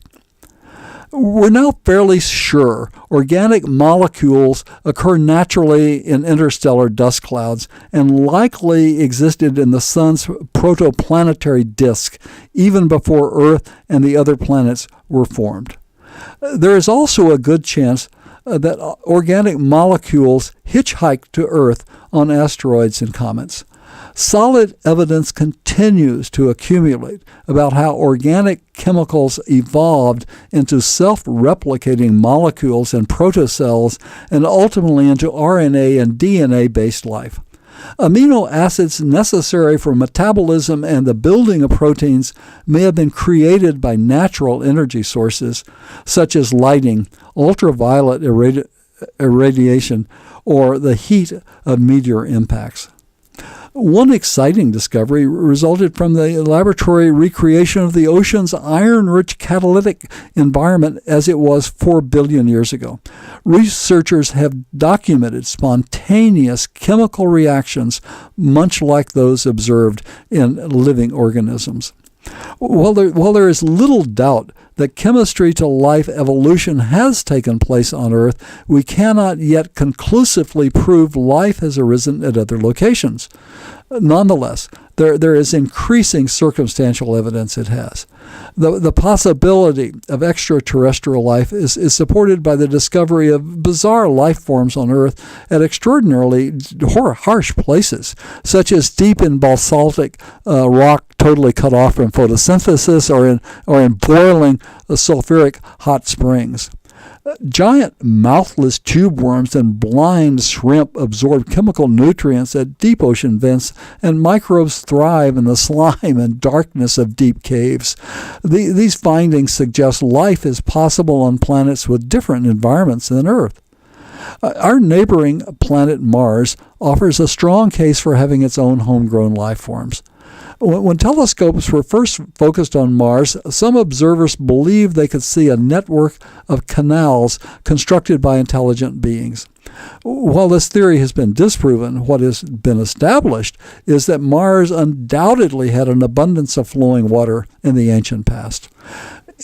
We're now fairly sure organic molecules occur naturally in interstellar dust clouds and likely existed in the sun's protoplanetary disk even before Earth and the other planets were formed. There is also a good chance that organic molecules hitchhike to Earth on asteroids and comets. Solid evidence continues to accumulate about how organic chemicals evolved into self-replicating molecules and protocells and ultimately into RNA and DNA-based life. Amino acids necessary for metabolism and the building of proteins may have been created by natural energy sources such as lighting, ultraviolet irradiation, or the heat of meteor impacts. One exciting discovery resulted from the laboratory recreation of the ocean's iron-rich catalytic environment as it was 4 billion years ago. Researchers have documented spontaneous chemical reactions much like those observed in living organisms. While there is little doubt that chemistry to life evolution has taken place on Earth, we cannot yet conclusively prove life has arisen at other locations. Nonetheless, there is increasing circumstantial evidence it has. The possibility of extraterrestrial life is supported by the discovery of bizarre life forms on Earth at extraordinarily harsh places, such as deep in basaltic rock totally cut off from photosynthesis, or in boiling sulfuric hot springs. Giant mouthless tube worms and blind shrimp absorb chemical nutrients at deep ocean vents, and microbes thrive in the slime and darkness of deep caves. These findings suggest life is possible on planets with different environments than Earth. Our neighboring planet Mars offers a strong case for having its own homegrown life forms. When telescopes were first focused on Mars, some observers believed they could see a network of canals constructed by intelligent beings. While this theory has been disproven, what has been established is that Mars undoubtedly had an abundance of flowing water in the ancient past.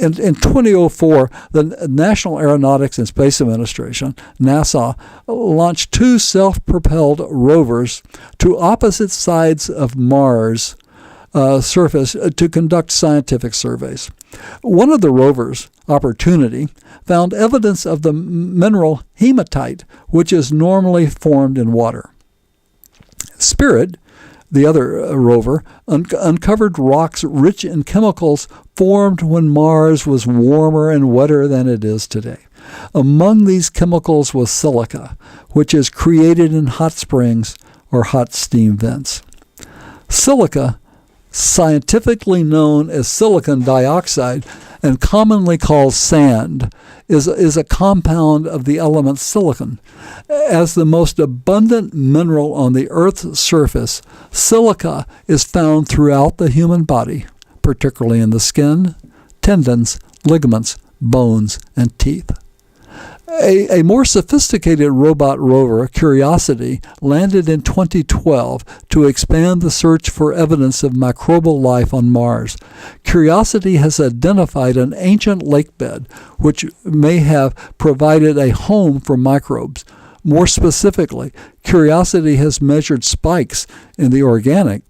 In 2004, the National Aeronautics and Space Administration, NASA, launched 2 self-propelled rovers to opposite sides of Mars' surface to conduct scientific surveys. One of the rovers, Opportunity, found evidence of the mineral hematite, which is normally formed in water. Spirit, the other rover, uncovered rocks rich in chemicals formed when Mars was warmer and wetter than it is today. Among these chemicals was silica, which is created in hot springs or hot steam vents. Silica, scientifically known as silicon dioxide and commonly called sand, is a compound of the element silicon. As the most abundant mineral on the Earth's surface, silica is found throughout the human body, particularly in the skin, tendons, ligaments, bones, and teeth. A more sophisticated robot rover, Curiosity, landed in 2012 to expand the search for evidence of microbial life on Mars. Curiosity has identified an ancient lake bed which may have provided a home for microbes. More specifically, Curiosity has measured spikes in the organic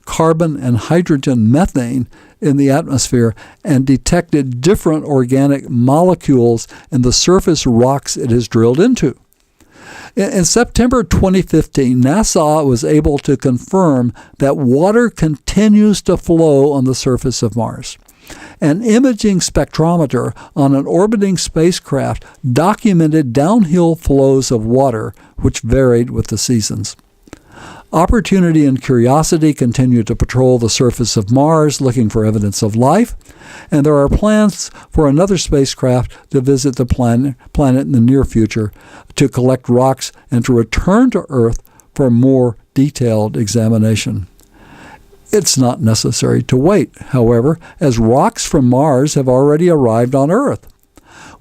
carbon and hydrogen methane in the atmosphere and detected different organic molecules in the surface rocks it has drilled into. In September 2015, NASA was able to confirm that water continues to flow on the surface of Mars. An imaging spectrometer on an orbiting spacecraft documented downhill flows of water, which varied with the seasons. Opportunity and Curiosity continue to patrol the surface of Mars looking for evidence of life, and there are plans for another spacecraft to visit the planet in the near future to collect rocks and to return to Earth for more detailed examination. It's not necessary to wait, however, as rocks from Mars have already arrived on Earth.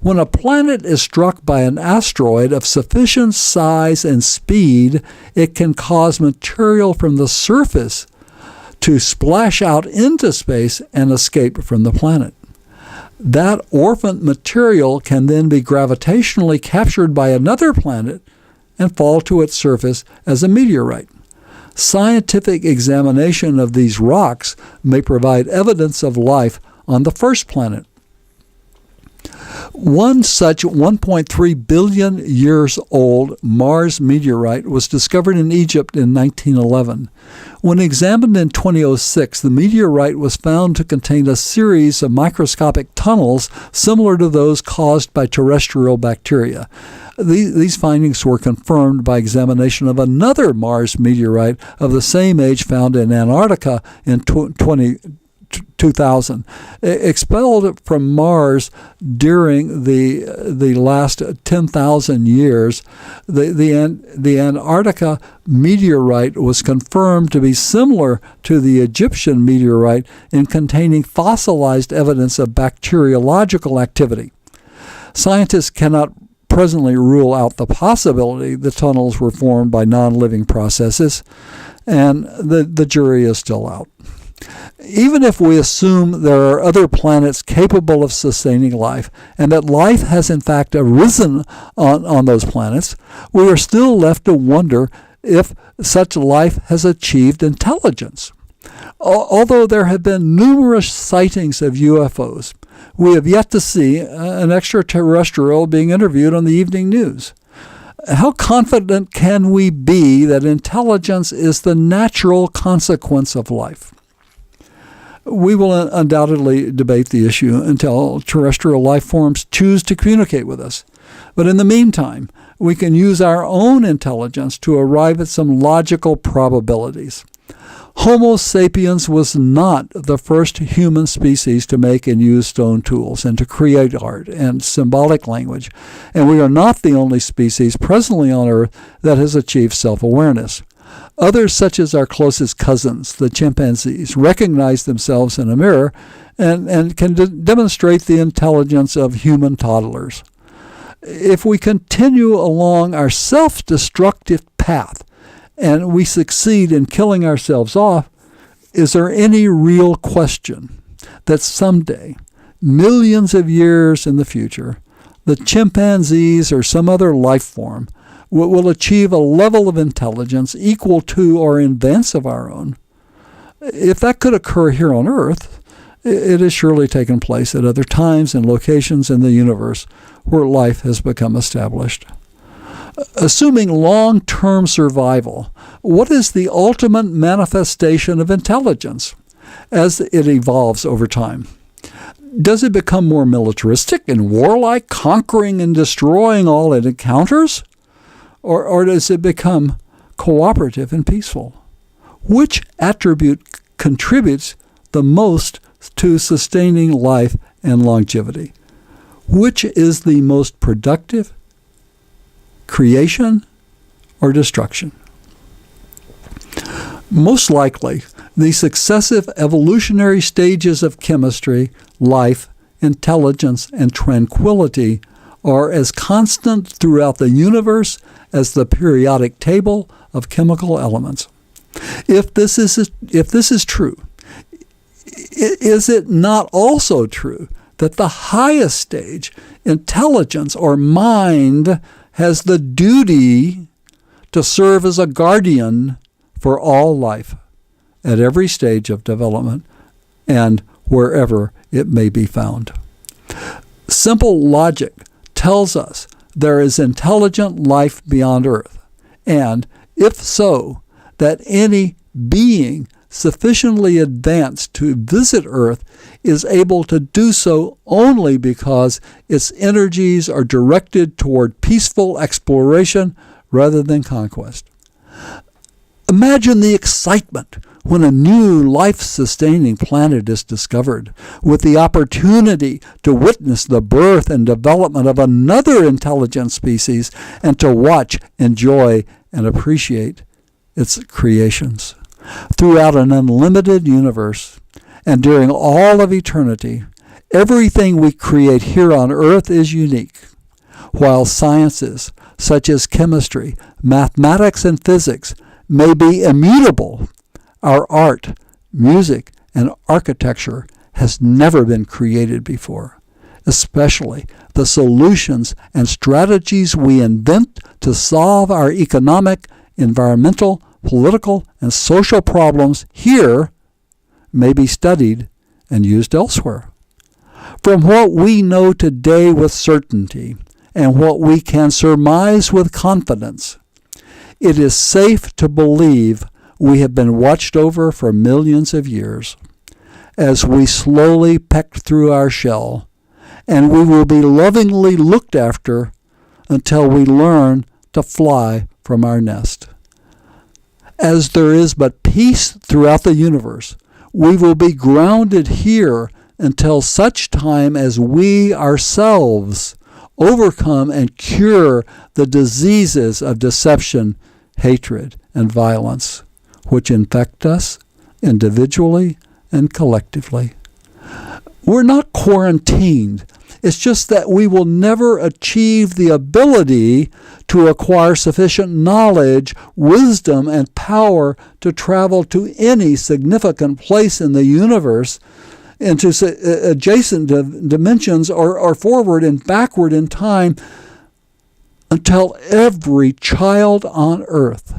When a planet is struck by an asteroid of sufficient size and speed, it can cause material from the surface to splash out into space and escape from the planet. That orphaned material can then be gravitationally captured by another planet and fall to its surface as a meteorite. Scientific examination of these rocks may provide evidence of life on the first planet. One such 1.3 billion years old Mars meteorite was discovered in Egypt in 1911. When examined in 2006, the meteorite was found to contain a series of microscopic tunnels similar to those caused by terrestrial bacteria. These findings were confirmed by examination of another Mars meteorite of the same age found in Antarctica in 2000. Expelled from Mars during the last 10,000 years, the Antarctica meteorite was confirmed to be similar to the Egyptian meteorite in containing fossilized evidence of bacteriological activity. Scientists cannot presently rule out the possibility the tunnels were formed by non-living processes, and the jury is still out. Even if we assume there are other planets capable of sustaining life, and that life has in fact arisen on those planets, we are still left to wonder if such life has achieved intelligence. Although there have been numerous sightings of UFOs, we have yet to see an extraterrestrial being interviewed on the evening news. How confident can we be that intelligence is the natural consequence of life? We will undoubtedly debate the issue until terrestrial life forms choose to communicate with us. But in the meantime, we can use our own intelligence to arrive at some logical probabilities. Homo sapiens was not the first human species to make and use stone tools and to create art and symbolic language, and we are not the only species presently on Earth that has achieved self-awareness. Others, such as our closest cousins, the chimpanzees, recognize themselves in a mirror and can demonstrate the intelligence of human toddlers. If we continue along our self-destructive path, and we succeed in killing ourselves off, is there any real question that someday, millions of years in the future, the chimpanzees or some other life form will achieve a level of intelligence equal to or in advance of our own? If that could occur here on Earth, it has surely taken place at other times and locations in the universe where life has become established. Assuming long-term survival, what is the ultimate manifestation of intelligence as it evolves over time? Does it become more militaristic and warlike, conquering and destroying all it encounters? Or does it become cooperative and peaceful? Which attribute contributes the most to sustaining life and longevity? Which is the most productive? Creation or destruction? Most likely, the successive evolutionary stages of chemistry, life, intelligence, and tranquility are as constant throughout the universe as the periodic table of chemical elements. If this is true, is it not also true that the highest stage, intelligence or mind, has the duty to serve as a guardian for all life at every stage of development and wherever it may be found? Simple logic tells us there is intelligent life beyond Earth, and if so, that any being sufficiently advanced to visit Earth is able to do so only because its energies are directed toward peaceful exploration rather than conquest. Imagine the excitement when a new life-sustaining planet is discovered, with the opportunity to witness the birth and development of another intelligent species and to watch, enjoy, and appreciate its creations. Throughout an unlimited universe and during all of eternity, everything we create here on Earth is unique. While sciences such as chemistry, mathematics, and physics may be immutable, our art, music, and architecture has never been created before, especially the solutions and strategies we invent to solve our economic, environmental, political, and social problems here may be studied and used elsewhere. From what we know today with certainty and what we can surmise with confidence, it is safe to believe we have been watched over for millions of years as we slowly peck through our shell, and we will be lovingly looked after until we learn to fly from our nest. As there is but peace throughout the universe, we will be grounded here until such time as we ourselves overcome and cure the diseases of deception, hatred, and violence, which infect us individually and collectively. We're not quarantined. It's just that we will never achieve the ability to acquire sufficient knowledge, wisdom, and power to travel to any significant place in the universe, into adjacent dimensions or forward and backward in time, until every child on earth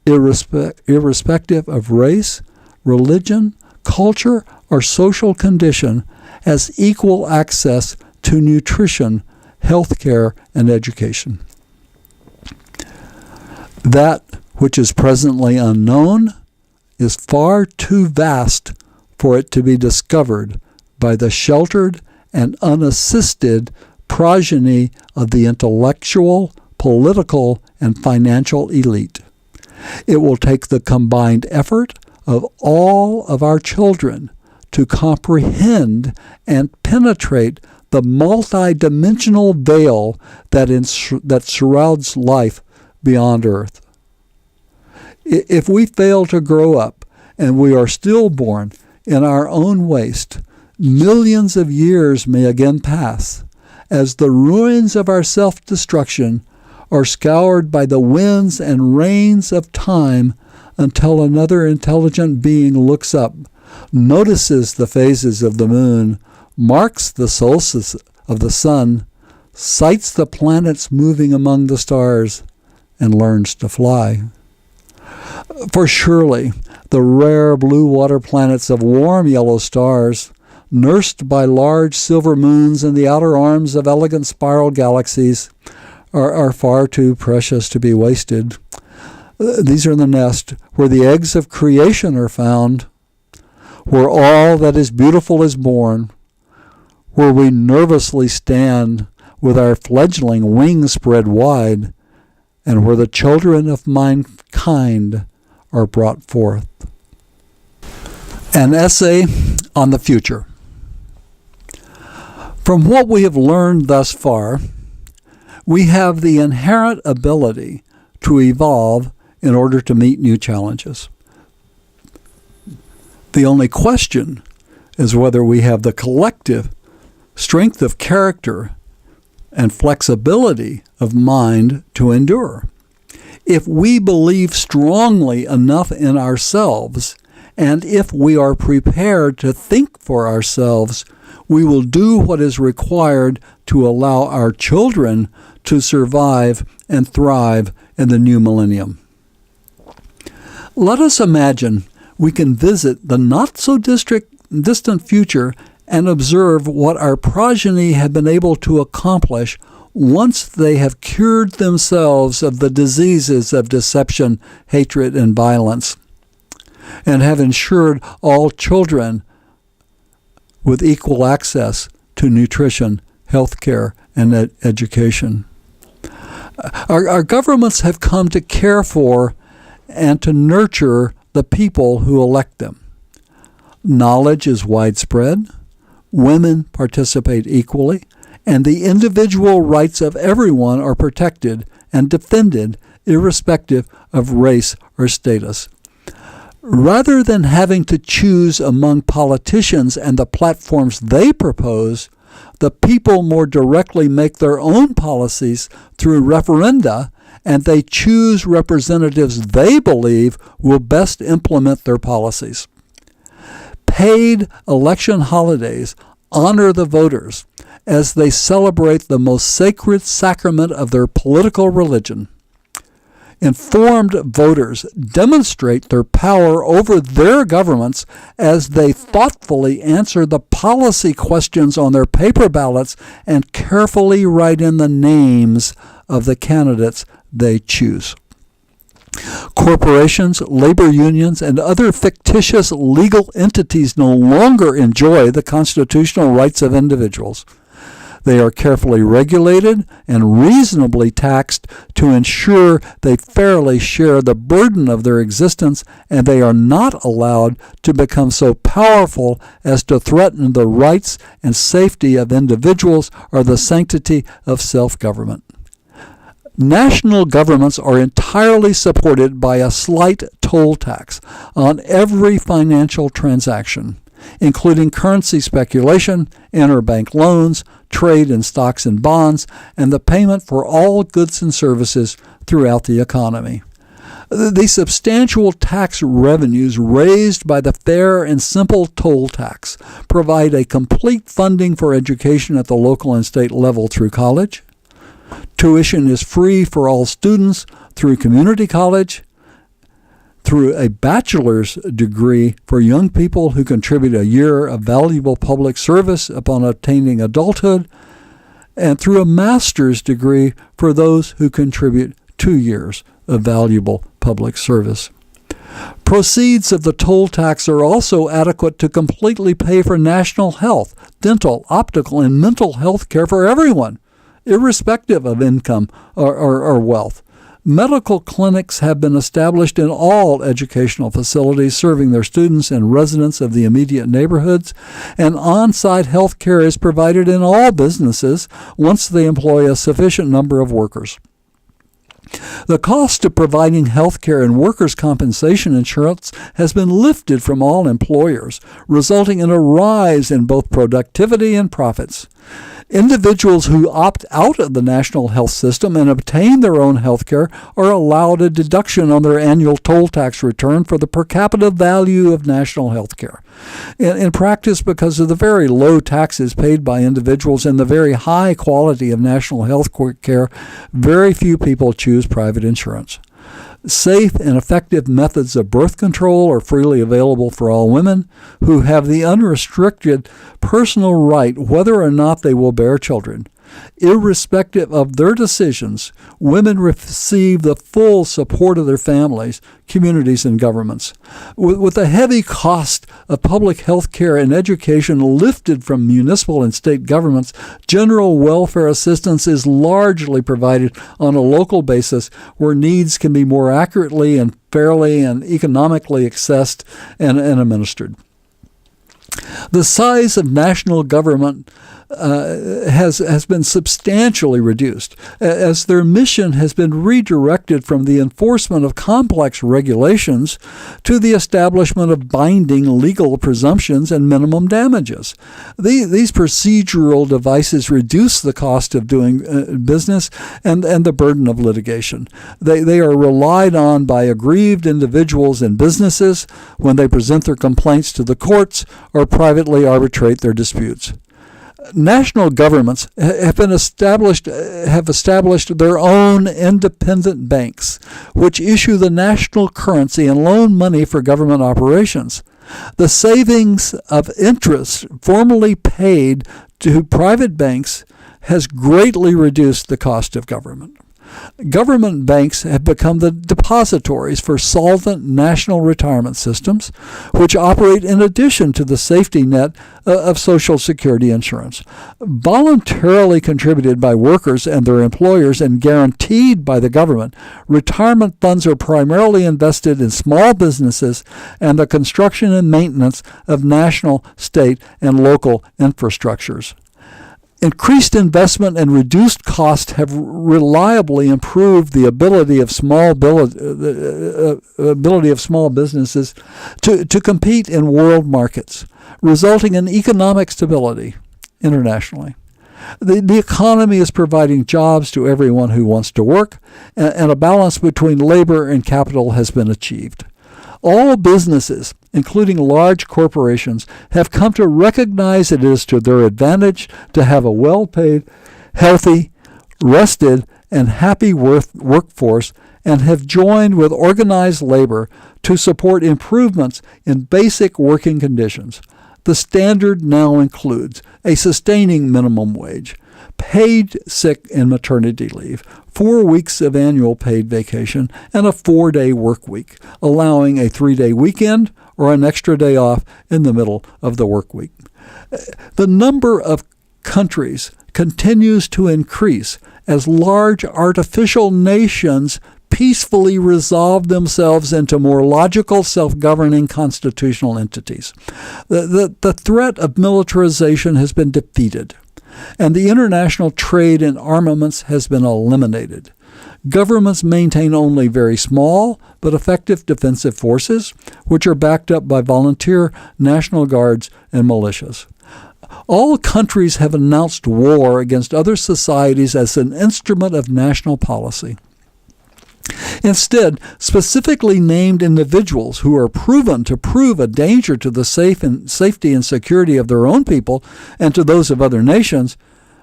irrespective of race, religion, culture, or social condition, has equal access to nutrition, health care, and education. That which is presently unknown is far too vast for it to be discovered by the sheltered and unassisted progeny of the intellectual, political, and financial elite. It will take the combined effort of all of our children to comprehend and penetrate the multidimensional veil that surrounds life beyond Earth. If we fail to grow up and we are stillborn in our own waste, millions of years may again pass as the ruins of our self-destruction are scoured by the winds and rains of time until another intelligent being looks up, notices the phases of the moon, marks the solstice of the sun, sights the planets moving among the stars, and learns to fly. For surely the rare blue water planets of warm yellow stars, nursed by large silver moons in the outer arms of elegant spiral galaxies, are far too precious to be wasted. These are the nest where the eggs of creation are found, where all that is beautiful is born, where we nervously stand with our fledgling wings spread wide, and where the children of mankind are brought forth. An essay on the future. From what we have learned thus far, we have the inherent ability to evolve in order to meet new challenges. The only question is whether we have the collective strength of character and flexibility of mind to endure. If we believe strongly enough in ourselves, and if we are prepared to think for ourselves, we will do what is required to allow our children to survive and thrive in the new millennium. Let us imagine we can visit the not-so-distant future and observe what our progeny have been able to accomplish once they have cured themselves of the diseases of deception, hatred, and violence, and have ensured all children with equal access to nutrition, health care, and education. Our governments have come to care for and to nurture the people who elect them. Knowledge is widespread, women participate equally, and the individual rights of everyone are protected and defended irrespective of race or status. Rather than having to choose among politicians and the platforms they propose, the people more directly make their own policies through referenda, and they choose representatives they believe will best implement their policies. Paid election holidays honor the voters as they celebrate the most sacred sacrament of their political religion. Informed voters demonstrate their power over their governments as they thoughtfully answer the policy questions on their paper ballots and carefully write in the names of the candidates they choose. Corporations, labor unions, and other fictitious legal entities no longer enjoy the constitutional rights of individuals. They are carefully regulated and reasonably taxed to ensure they fairly share the burden of their existence, and they are not allowed to become so powerful as to threaten the rights and safety of individuals or the sanctity of self-government. National governments are entirely supported by a slight toll tax on every financial transaction, including currency speculation, interbank loans, trade in stocks and bonds, and the payment for all goods and services throughout the economy. The substantial tax revenues raised by the fair and simple toll tax provide a complete funding for education at the local and state level through college. Tuition is free for all students through community college, through a bachelor's degree for young people who contribute a year of valuable public service upon attaining adulthood, and through a master's degree for those who contribute 2 years of valuable public service. Proceeds of the toll tax are also adequate to completely pay for national health, dental, optical, and mental health care for everyone, irrespective of income or wealth. Medical clinics have been established in all educational facilities serving their students and residents of the immediate neighborhoods, and on-site health care is provided in all businesses once they employ a sufficient number of workers. The cost of providing health care and workers' compensation insurance has been lifted from all employers, resulting in a rise in both productivity and profits. Individuals who opt out of the national health system and obtain their own health care are allowed a deduction on their annual toll tax return for the per capita value of national health care. In practice, because of the very low taxes paid by individuals and the very high quality of national health care, very few people choose private insurance. Safe and effective methods of birth control are freely available for all women who have the unrestricted personal right whether or not they will bear children. Irrespective of their decisions, women receive the full support of their families, communities, and governments. With the heavy cost of public health care and education lifted from municipal and state governments, general welfare assistance is largely provided on a local basis where needs can be more accurately and fairly and economically assessed and administered. The size of national government has been substantially reduced as their mission has been redirected from the enforcement of complex regulations to the establishment of binding legal presumptions and minimum damages. These procedural devices reduce the cost of doing business and the burden of litigation. They are relied on by aggrieved individuals and businesses when they present their complaints to the courts or privately arbitrate their disputes. National governments have established their own independent banks, which issue the national currency and loan money for government operations. The savings of interest formerly paid to private banks has greatly reduced the cost of government. Government banks have become the depositories for solvent national retirement systems, which operate in addition to the safety net of Social Security insurance. Voluntarily contributed by workers and their employers and guaranteed by the government, retirement funds are primarily invested in small businesses and the construction and maintenance of national, state, and local infrastructures. Increased investment and reduced cost have reliably improved the ability of small businesses to compete in world markets, resulting in economic stability internationally. The economy is providing jobs to everyone who wants to work, and a balance between labor and capital has been achieved. All businesses, including large corporations, have come to recognize it is to their advantage to have a well-paid, healthy, rested, and happy workforce, and have joined with organized labor to support improvements in basic working conditions. The standard now includes a sustaining minimum wage, paid sick and maternity leave, 4 weeks of annual paid vacation, and a 4-day work week, allowing a 3-day weekend or an extra day off in the middle of the work week. The number of countries continues to increase as large artificial nations peacefully resolve themselves into more logical, self-governing constitutional entities. The threat of militarization has been defeated, and the international trade in armaments has been eliminated. Governments maintain only very small but effective defensive forces, which are backed up by volunteer National Guards and militias. All countries have announced war against other societies as an instrument of national policy. Instead, specifically named individuals who are proven to prove a danger to the safety and security of their own people and to those of other nations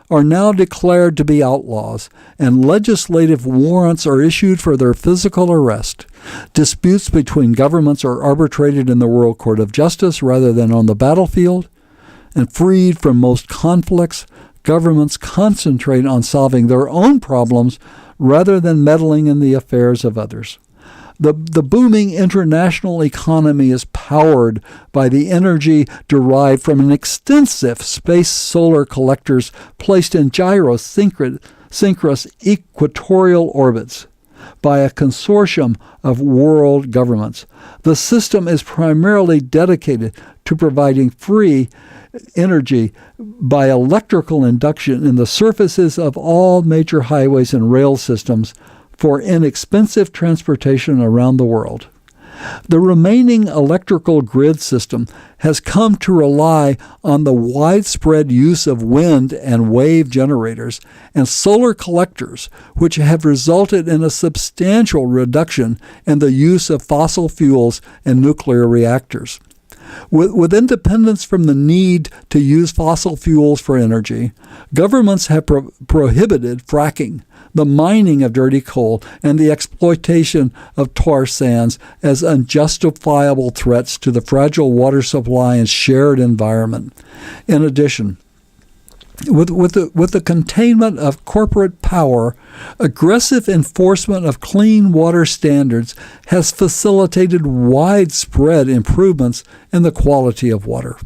are now declared to be outlaws, and legislative warrants are issued for their physical arrest. Disputes between governments are arbitrated in the World Court of Justice rather than on the battlefield. And freed from most conflicts, governments concentrate on solving their own problems rather than meddling in the affairs of others. The booming international economy is powered by the energy derived from an extensive space solar collectors placed in synchronous equatorial orbits by a consortium of world governments. The system is primarily dedicated to providing free energy by electrical induction in the surfaces of all major highways and rail systems for inexpensive transportation around the world. The remaining electrical grid system has come to rely on the widespread use of wind and wave generators and solar collectors, which have resulted in a substantial reduction in the use of fossil fuels and nuclear reactors. With independence from the need to use fossil fuels for energy, governments have prohibited fracking, the mining of dirty coal, and the exploitation of tar sands as unjustifiable threats to the fragile water supply and shared environment. In addition, with the containment of corporate power, aggressive enforcement of clean water standards has facilitated widespread improvements in the quality of water.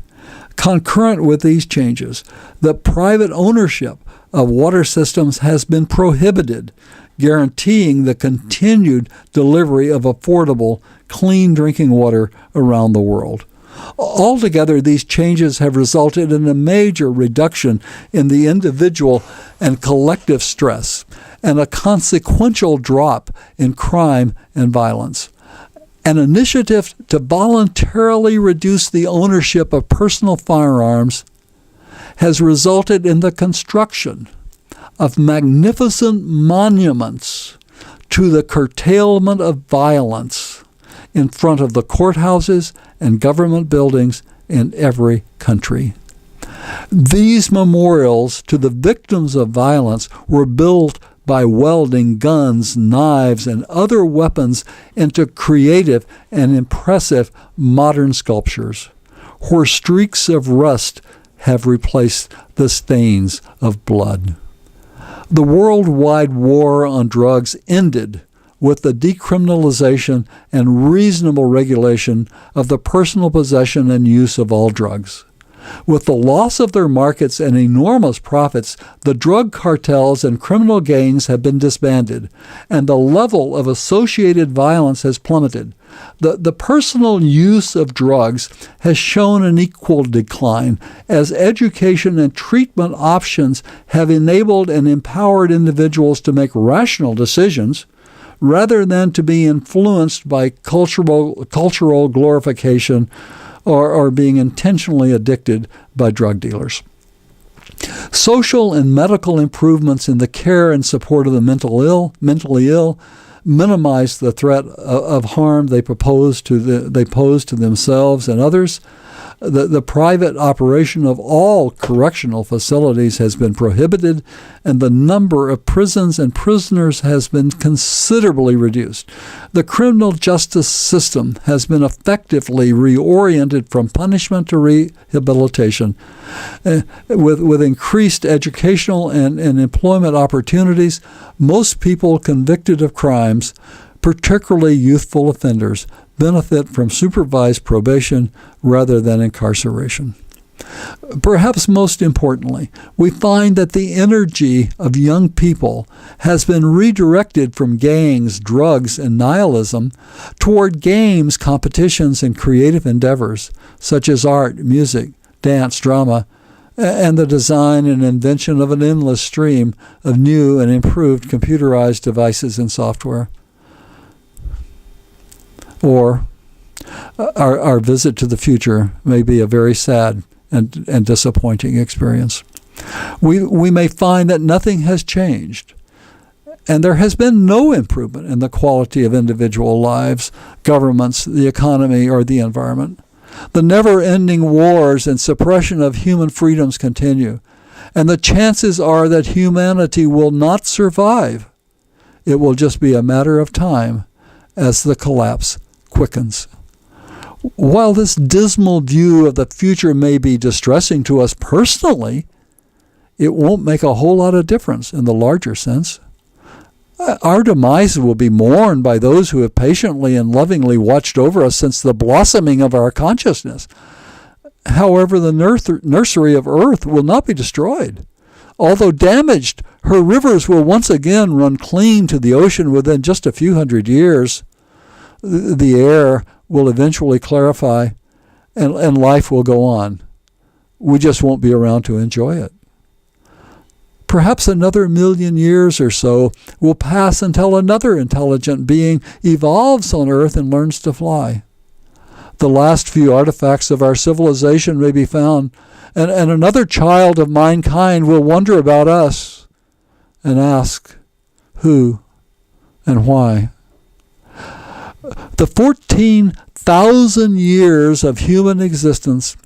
Concurrent with these changes, the private ownership of water systems has been prohibited, guaranteeing the continued delivery of affordable, clean drinking water around the world. Altogether, these changes have resulted in a major reduction in the individual and collective stress and a consequential drop in crime and violence. An initiative to voluntarily reduce the ownership of personal firearms has resulted in the construction of magnificent monuments to the curtailment of violence in front of the courthouses and government buildings in every country. These memorials to the victims of violence were built by welding guns, knives, and other weapons into creative and impressive modern sculptures, where streaks of rust have replaced the stains of blood. The worldwide war on drugs ended with the decriminalization and reasonable regulation of the personal possession and use of all drugs. With the loss of their markets and enormous profits, the drug cartels and criminal gangs have been disbanded, and the level of associated violence has plummeted. The personal use of drugs has shown an equal decline, as education and treatment options have enabled and empowered individuals to make rational decisions, rather than to be influenced by cultural glorification or being intentionally addicted by drug dealers. Social and medical improvements in the care and support of the mentally ill minimize the threat of harm they pose to themselves and others. The private operation of all correctional facilities has been prohibited, and the number of prisons and prisoners has been considerably reduced. The criminal justice system has been effectively reoriented from punishment to rehabilitation. With increased educational and employment opportunities, most people convicted of crimes, particularly youthful offenders, benefit from supervised probation rather than incarceration. Perhaps most importantly, we find that the energy of young people has been redirected from gangs, drugs, and nihilism toward games, competitions, and creative endeavors such as art, music, dance, drama, and the design and invention of an endless stream of new and improved computerized devices and software. Or our visit to the future may be a very sad and disappointing experience. We may find that nothing has changed, and there has been no improvement in the quality of individual lives, governments, the economy, or the environment. The never-ending wars and suppression of human freedoms continue, And the chances are that humanity will not survive. It will just be a matter of time as the collapse quickens. While this dismal view of the future may be distressing to us personally, it won't make a whole lot of difference in the larger sense. Our demise will be mourned by those who have patiently and lovingly watched over us since the blossoming of our consciousness. However, the nursery of earth will not be destroyed. Although damaged, her rivers will once again run clean to the ocean within just a few hundred years. The air will eventually clarify, and life will go on. We just won't be around to enjoy it. Perhaps another 1,000,000 years or so will pass until another intelligent being evolves on Earth and learns to fly. The last few artifacts of our civilization may be found, and another child of mindkind will wonder about us and ask who and why. The 14,000 years of human existence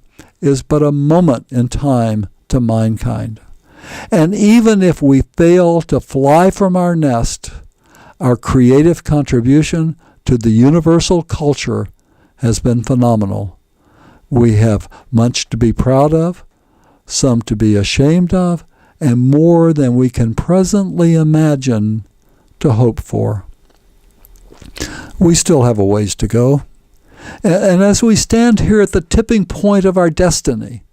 is but a moment in time to mindkind. And even if we fail to fly from our nest, our creative contribution to the universal culture has been phenomenal. We have much to be proud of, some to be ashamed of, and more than we can presently imagine to hope for. We still have a ways to go. And as we stand here at the tipping point of our destiny,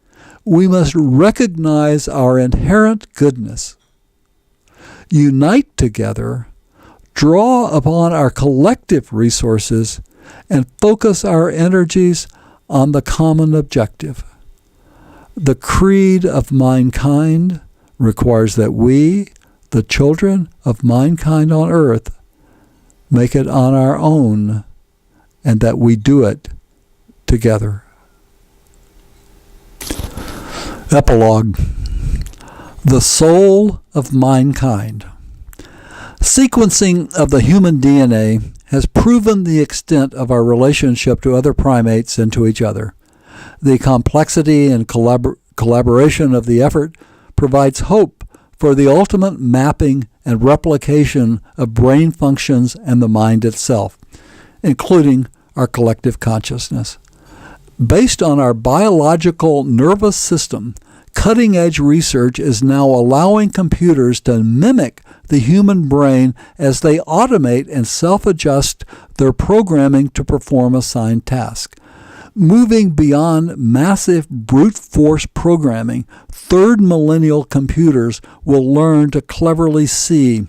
we must recognize our inherent goodness, unite together, draw upon our collective resources, and focus our energies on the common objective. The creed of mindkind requires that we, the children of mindkind on earth, make it on our own, and that we do it together. Epilogue. The soul of mindkind. Sequencing of the human DNA has proven the extent of our relationship to other primates and to each other. The complexity and collaboration of the effort provides hope for the ultimate mapping and replication of brain functions and the mind itself, including our collective consciousness. Based on our biological nervous system, cutting-edge research is now allowing computers to mimic the human brain as they automate and self-adjust their programming to perform assigned tasks. Moving beyond massive brute force programming, third millennial computers will learn to cleverly see,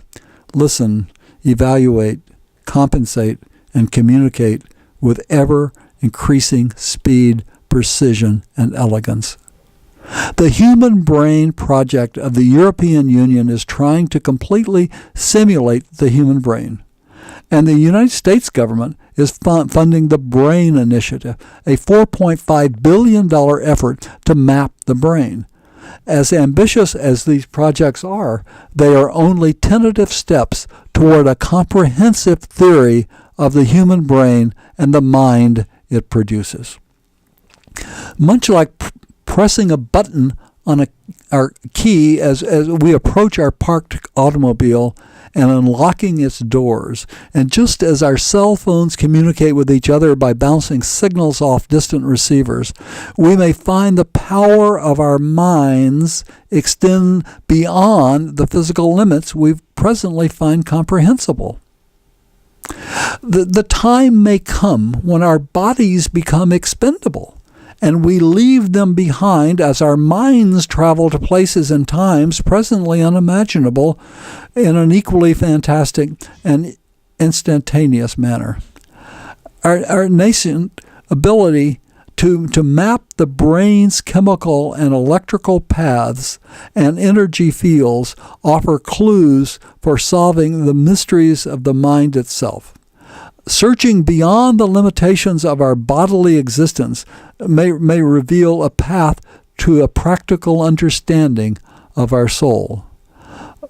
listen, evaluate, compensate, and communicate with ever-increasing speed, precision, and elegance. The Human Brain Project of the European Union is trying to completely simulate the human brain. And the United States government is funding the BRAIN Initiative, a $4.5 billion effort to map the brain. As ambitious as these projects are, they are only tentative steps toward a comprehensive theory of the human brain and the mind it produces. Much like pressing a button on our key as we approach our parked automobile and unlocking its doors, and just as our cell phones communicate with each other by bouncing signals off distant receivers, we may find the power of our minds extend beyond the physical limits we presently find comprehensible. The time may come when our bodies become expendable, and we leave them behind as our minds travel to places and times presently unimaginable in an equally fantastic and instantaneous manner. Our nascent ability to map the brain's chemical and electrical paths and energy fields offer clues for solving the mysteries of the mind itself. Searching beyond the limitations of our bodily existence may reveal a path to a practical understanding of our soul.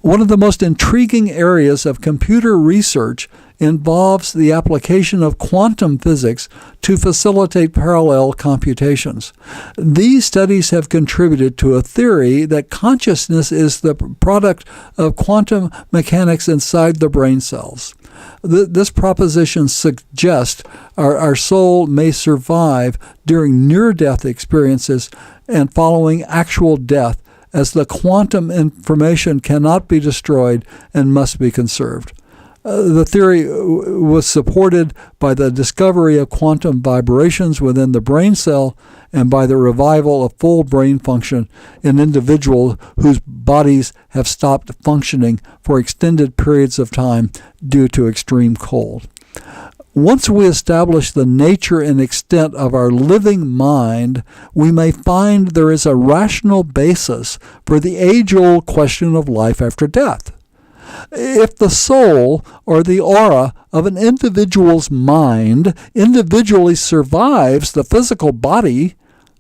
One of the most intriguing areas of computer research involves the application of quantum physics to facilitate parallel computations. These studies have contributed to a theory that consciousness is the product of quantum mechanics inside the brain cells. This proposition suggests our soul may survive during near-death experiences and following actual death, as the quantum information cannot be destroyed and must be conserved. The theory was supported by the discovery of quantum vibrations within the brain cell and by the revival of full brain function in individuals whose bodies have stopped functioning for extended periods of time due to extreme cold. Once we establish the nature and extent of our living mind, we may find there is a rational basis for the age-old question of life after death. If the soul or the aura of an individual's mind individually survives the physical body,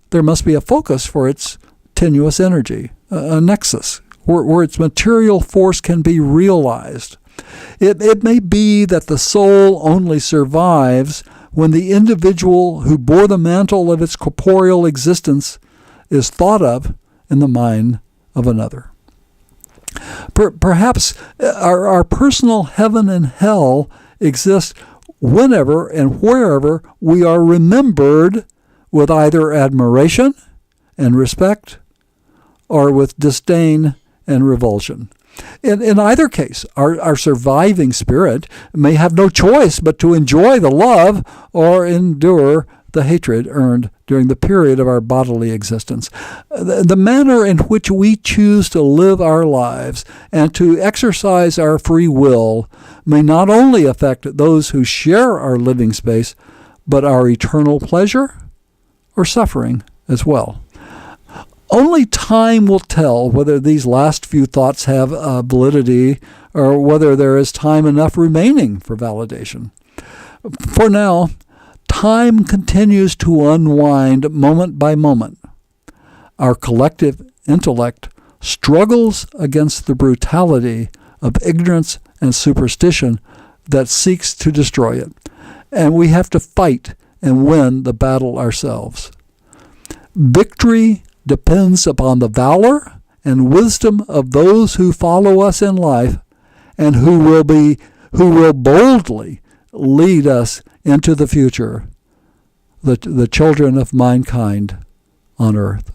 there must be a focus for its tenuous energy, a nexus, where its material force can be realized. It may be that the soul only survives when the individual who bore the mantle of its corporeal existence is thought of in the mind of another. Perhaps our personal heaven and hell exist whenever and wherever we are remembered with either admiration and respect or with disdain and revulsion. In either case, our surviving spirit may have no choice but to enjoy the love or endure the hatred earned during the period of our bodily existence. The manner in which we choose to live our lives and to exercise our free will may not only affect those who share our living space, but our eternal pleasure or suffering as well. Only time will tell whether these last few thoughts have validity or whether there is time enough remaining for validation. For now, time continues to unwind moment by moment. Our collective intellect struggles against the brutality of ignorance and superstition that seeks to destroy it, and we have to fight and win the battle ourselves. Victory depends upon the valor and wisdom of those who follow us in life and who will boldly lead us into the future, the children of mankind on earth.